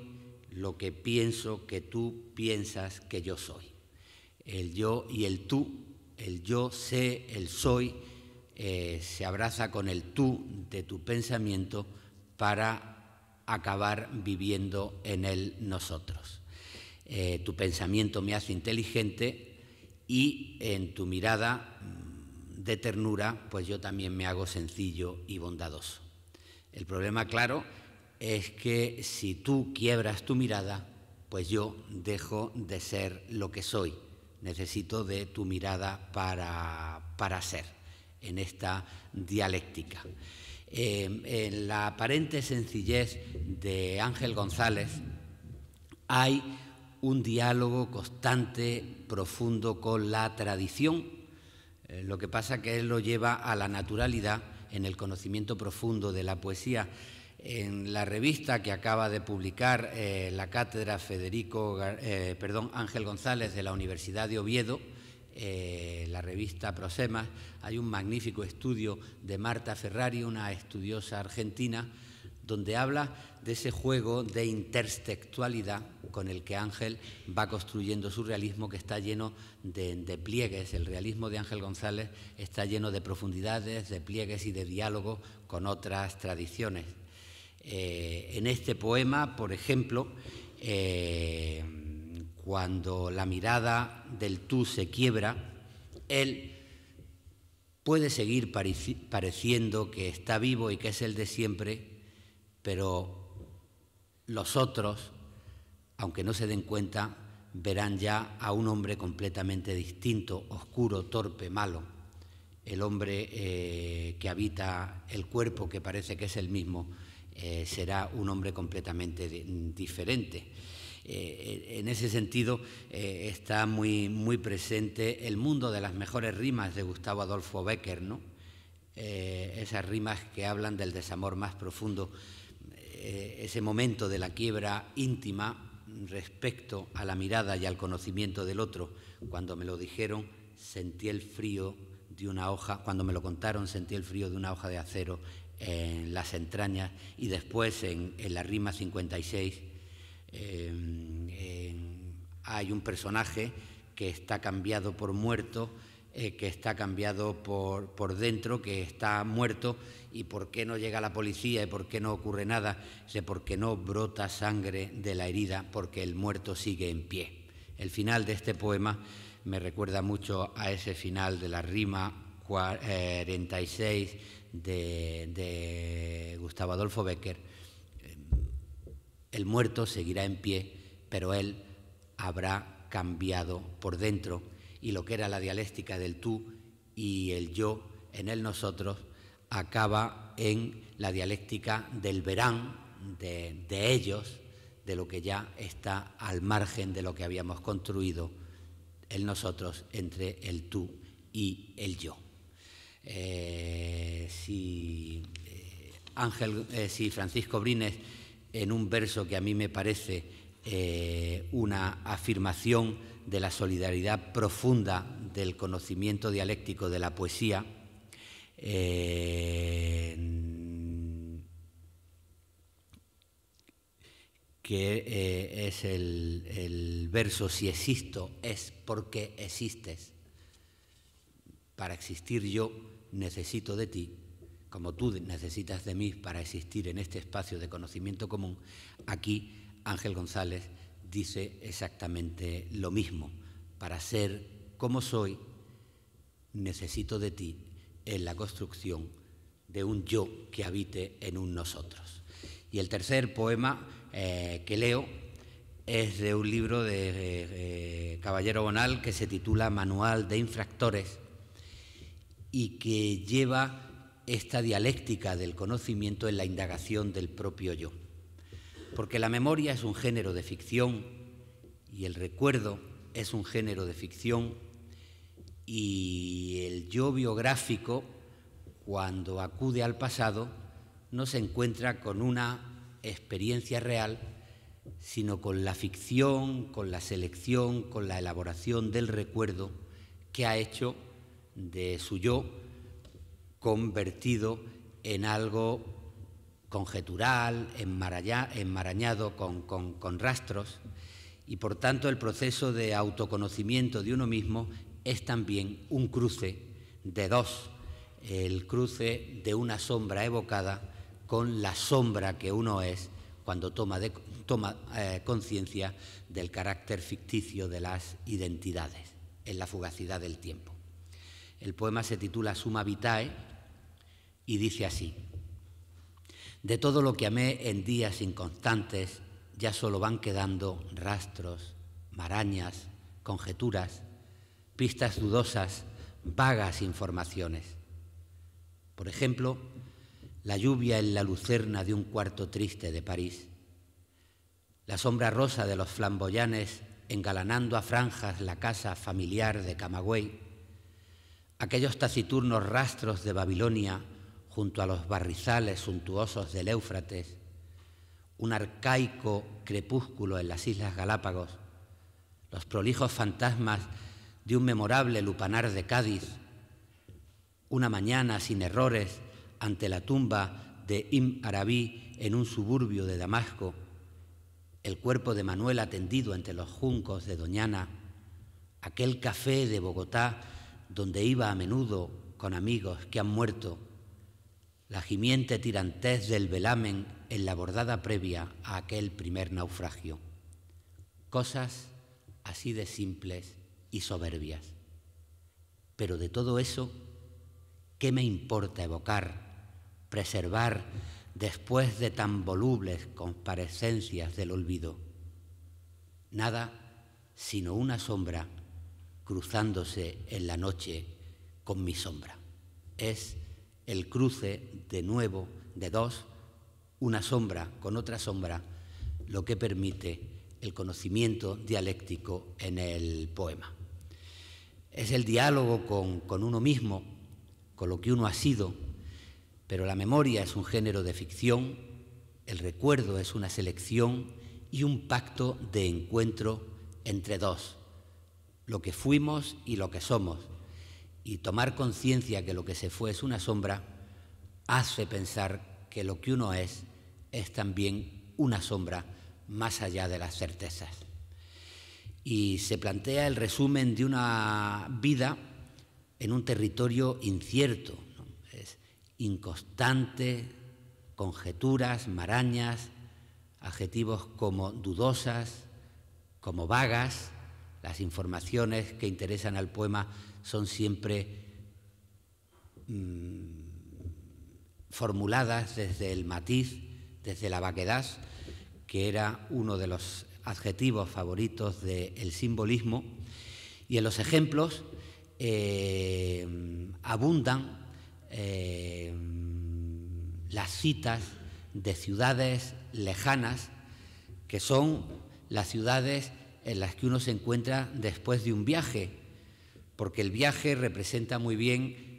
lo que pienso que tú piensas que yo soy. El yo y el tú, el yo sé, el soy, se abraza con el tú de tu pensamiento para acabar viviendo en el nosotros. Tu pensamiento me hace inteligente, y en tu mirada de ternura, pues yo también me hago sencillo y bondadoso. El problema, claro, es que si tú quiebras tu mirada, pues yo dejo de ser lo que soy. Necesito de tu mirada para ser, en esta dialéctica. En la aparente sencillez de Ángel González hay un diálogo constante, profundo con la tradición. Lo que pasa que él lo lleva a la naturalidad en el conocimiento profundo de la poesía. En la revista que acaba de publicar la cátedra Ángel González de la Universidad de Oviedo, la revista Prosemas, hay un magnífico estudio de Marta Ferrari, una estudiosa argentina, donde habla de ese juego de intertextualidad con el que Ángel va construyendo su realismo, que está lleno de pliegues. El realismo de Ángel González está lleno de profundidades, de pliegues y de diálogo con otras tradiciones. En este poema, por ejemplo, cuando la mirada del tú se quiebra, él puede seguir pareciendo que está vivo y que es el de siempre, pero los otros, aunque no se den cuenta, verán ya a un hombre completamente distinto, oscuro, torpe, malo. El hombre que habita el cuerpo, que parece que es el mismo, será un hombre completamente diferente. En ese sentido está muy presente el mundo de las mejores rimas de Gustavo Adolfo Bécquer, ¿no? Esas rimas que hablan del desamor más profundo, ese momento de la quiebra íntima respecto a la mirada y al conocimiento del otro. Cuando me lo dijeron, sentí el frío de una hoja, cuando me lo contaron, sentí el frío de una hoja de acero en las entrañas. Y después en la rima 56 hay un personaje que está cambiado por muerto, que está cambiado por dentro, que está muerto. ¿Y por qué no llega la policía y por qué no ocurre nada? Porque no brota sangre de la herida, porque el muerto sigue en pie. El final de este poema me recuerda mucho a ese final de la rima 46 de Gustavo Adolfo Bécquer. El muerto seguirá en pie, pero él habrá cambiado por dentro, y lo que era la dialéctica del tú y el yo en el nosotros acaba en la dialéctica del verán, de ellos, de lo que ya está al margen de lo que habíamos construido el nosotros entre el tú y el yo. Si Francisco Brines, en un verso que a mí me parece una afirmación de la solidaridad profunda del conocimiento dialéctico de la poesía, que es el verso: si existo es porque existes. Para existir yo necesito de ti, como tú necesitas de mí para existir en este espacio de conocimiento común. Aquí Ángel González dice exactamente lo mismo. Para ser como soy, necesito de ti en la construcción de un yo que habite en un nosotros. Y el tercer poema que leo es de un libro de Caballero Bonal que se titula Manual de Infractores, y que lleva esta dialéctica del conocimiento en la indagación del propio yo. Porque la memoria es un género de ficción y el recuerdo es un género de ficción, y el yo biográfico, cuando acude al pasado, no se encuentra con una experiencia real, sino con la ficción, con la selección, con la elaboración del recuerdo que ha hecho de su yo convertido en algo conjetural, enmarañado con rastros, y por tanto el proceso de autoconocimiento de uno mismo es también un cruce de dos, el cruce de una sombra evocada con la sombra que uno es cuando toma conciencia del carácter ficticio de las identidades en la fugacidad del tiempo. El poema se titula Summa Vitae y dice así: de todo lo que amé en días inconstantes, ya solo van quedando rastros, marañas, conjeturas, pistas dudosas, vagas informaciones. Por ejemplo, la lluvia en la lucerna de un cuarto triste de París, la sombra rosa de los flamboyanes engalanando a franjas la casa familiar de Camagüey, aquellos taciturnos rastros de Babilonia junto a los barrizales suntuosos del Éufrates, un arcaico crepúsculo en las Islas Galápagos, los prolijos fantasmas de un memorable lupanar de Cádiz, una mañana sin errores ante la tumba de Ibn Arabi en un suburbio de Damasco, el cuerpo de Manuel atendido entre los juncos de Doñana, aquel café de Bogotá donde iba a menudo con amigos que han muerto, la gimiente tirantez del velamen en la bordada previa a aquel primer naufragio. Cosas así de simples y soberbias. Pero de todo eso, ¿qué me importa evocar, preservar después de tan volubles comparecencias del olvido? Nada sino una sombra cruzándose en la noche con mi sombra. Es el cruce de nuevo de dos, una sombra con otra sombra, lo que permite el conocimiento dialéctico en el poema. Es el diálogo con uno mismo, con lo que uno ha sido, pero la memoria es un género de ficción, el recuerdo es una selección y un pacto de encuentro entre dos, lo que fuimos y lo que somos. Y tomar conciencia que lo que se fue es una sombra hace pensar que lo que uno es también una sombra más allá de las certezas. Y se plantea el resumen de una vida en un territorio incierto, ¿no? Es inconstante, conjeturas, marañas, adjetivos como dudosas, como vagas, las informaciones que interesan al poema son siempre formuladas desde el matiz, desde la vaguedad, que era uno de los adjetivos favoritos del simbolismo, y en los ejemplos abundan las citas de ciudades lejanas, que son las ciudades en las que uno se encuentra después de un viaje, porque el viaje representa muy bien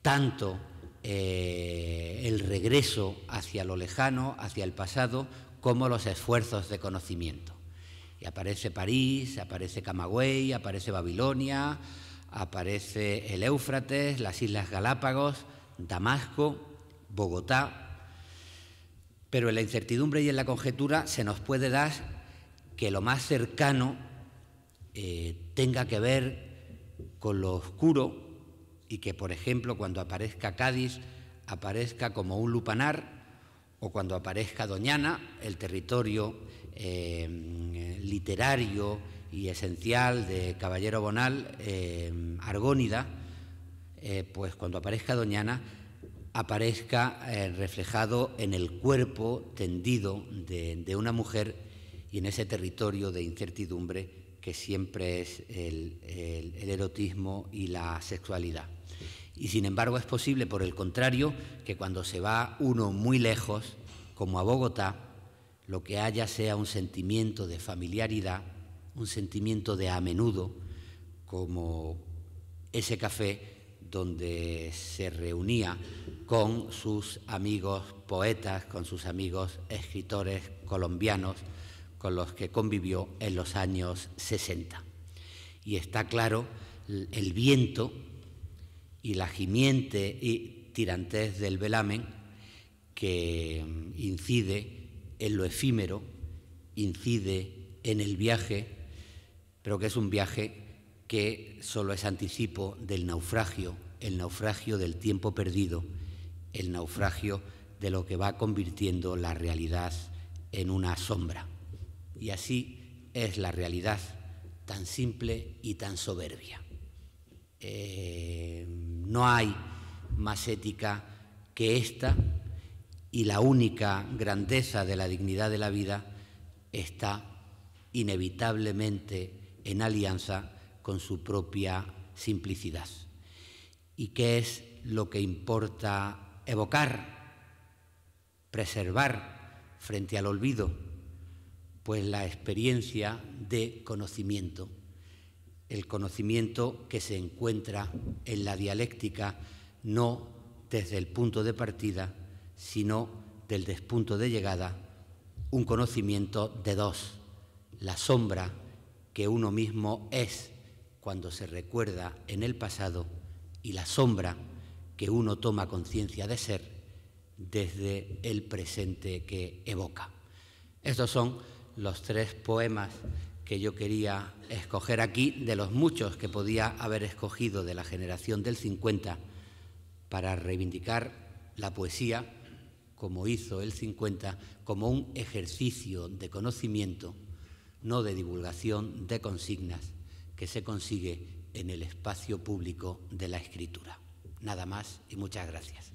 tanto el regreso hacia lo lejano, hacia el pasado, como los esfuerzos de conocimiento. Y aparece París, aparece Camagüey, aparece Babilonia, aparece el Éufrates, las Islas Galápagos, Damasco, Bogotá. Pero en la incertidumbre y en la conjetura se nos puede dar que lo más cercano tenga que ver con lo oscuro, y que, por ejemplo, cuando aparezca Cádiz, aparezca como un lupanar, o cuando aparezca Doñana, el territorio literario y esencial de Caballero Bonal, Argónida, pues cuando aparezca Doñana, aparezca reflejado en el cuerpo tendido de una mujer y en ese territorio de incertidumbre que siempre es el erotismo y la sexualidad. Y sin embargo es posible, por el contrario, que cuando se va uno muy lejos, como a Bogotá, lo que haya sea un sentimiento de familiaridad, un sentimiento de a menudo, como ese café donde se reunía con sus amigos poetas, con sus amigos escritores colombianos, con los que convivió en los años 60. Y está claro el viento y la gimiente y tirantez del velamen, que incide en lo efímero, incide en el viaje, pero que es un viaje que solo es anticipo del naufragio, el naufragio del tiempo perdido, el naufragio de lo que va convirtiendo la realidad en una sombra. Y así es la realidad, tan simple y tan soberbia. No hay más ética que esta, y la única grandeza de la dignidad de la vida está inevitablemente en alianza con su propia simplicidad. ¿Y qué es lo que importa evocar, preservar frente al olvido? Pues la experiencia de conocimiento, el conocimiento que se encuentra en la dialéctica, no desde el punto de partida, sino del despunto de llegada, un conocimiento de dos: la sombra que uno mismo es cuando se recuerda en el pasado, y la sombra que uno toma conciencia de ser desde el presente que evoca. Estos son los 3 poemas que yo quería escoger aquí, de los muchos que podía haber escogido de la generación del 50, para reivindicar la poesía, como hizo el 50, como un ejercicio de conocimiento, no de divulgación de consignas, que se consigue en el espacio público de la escritura. Nada más y muchas gracias.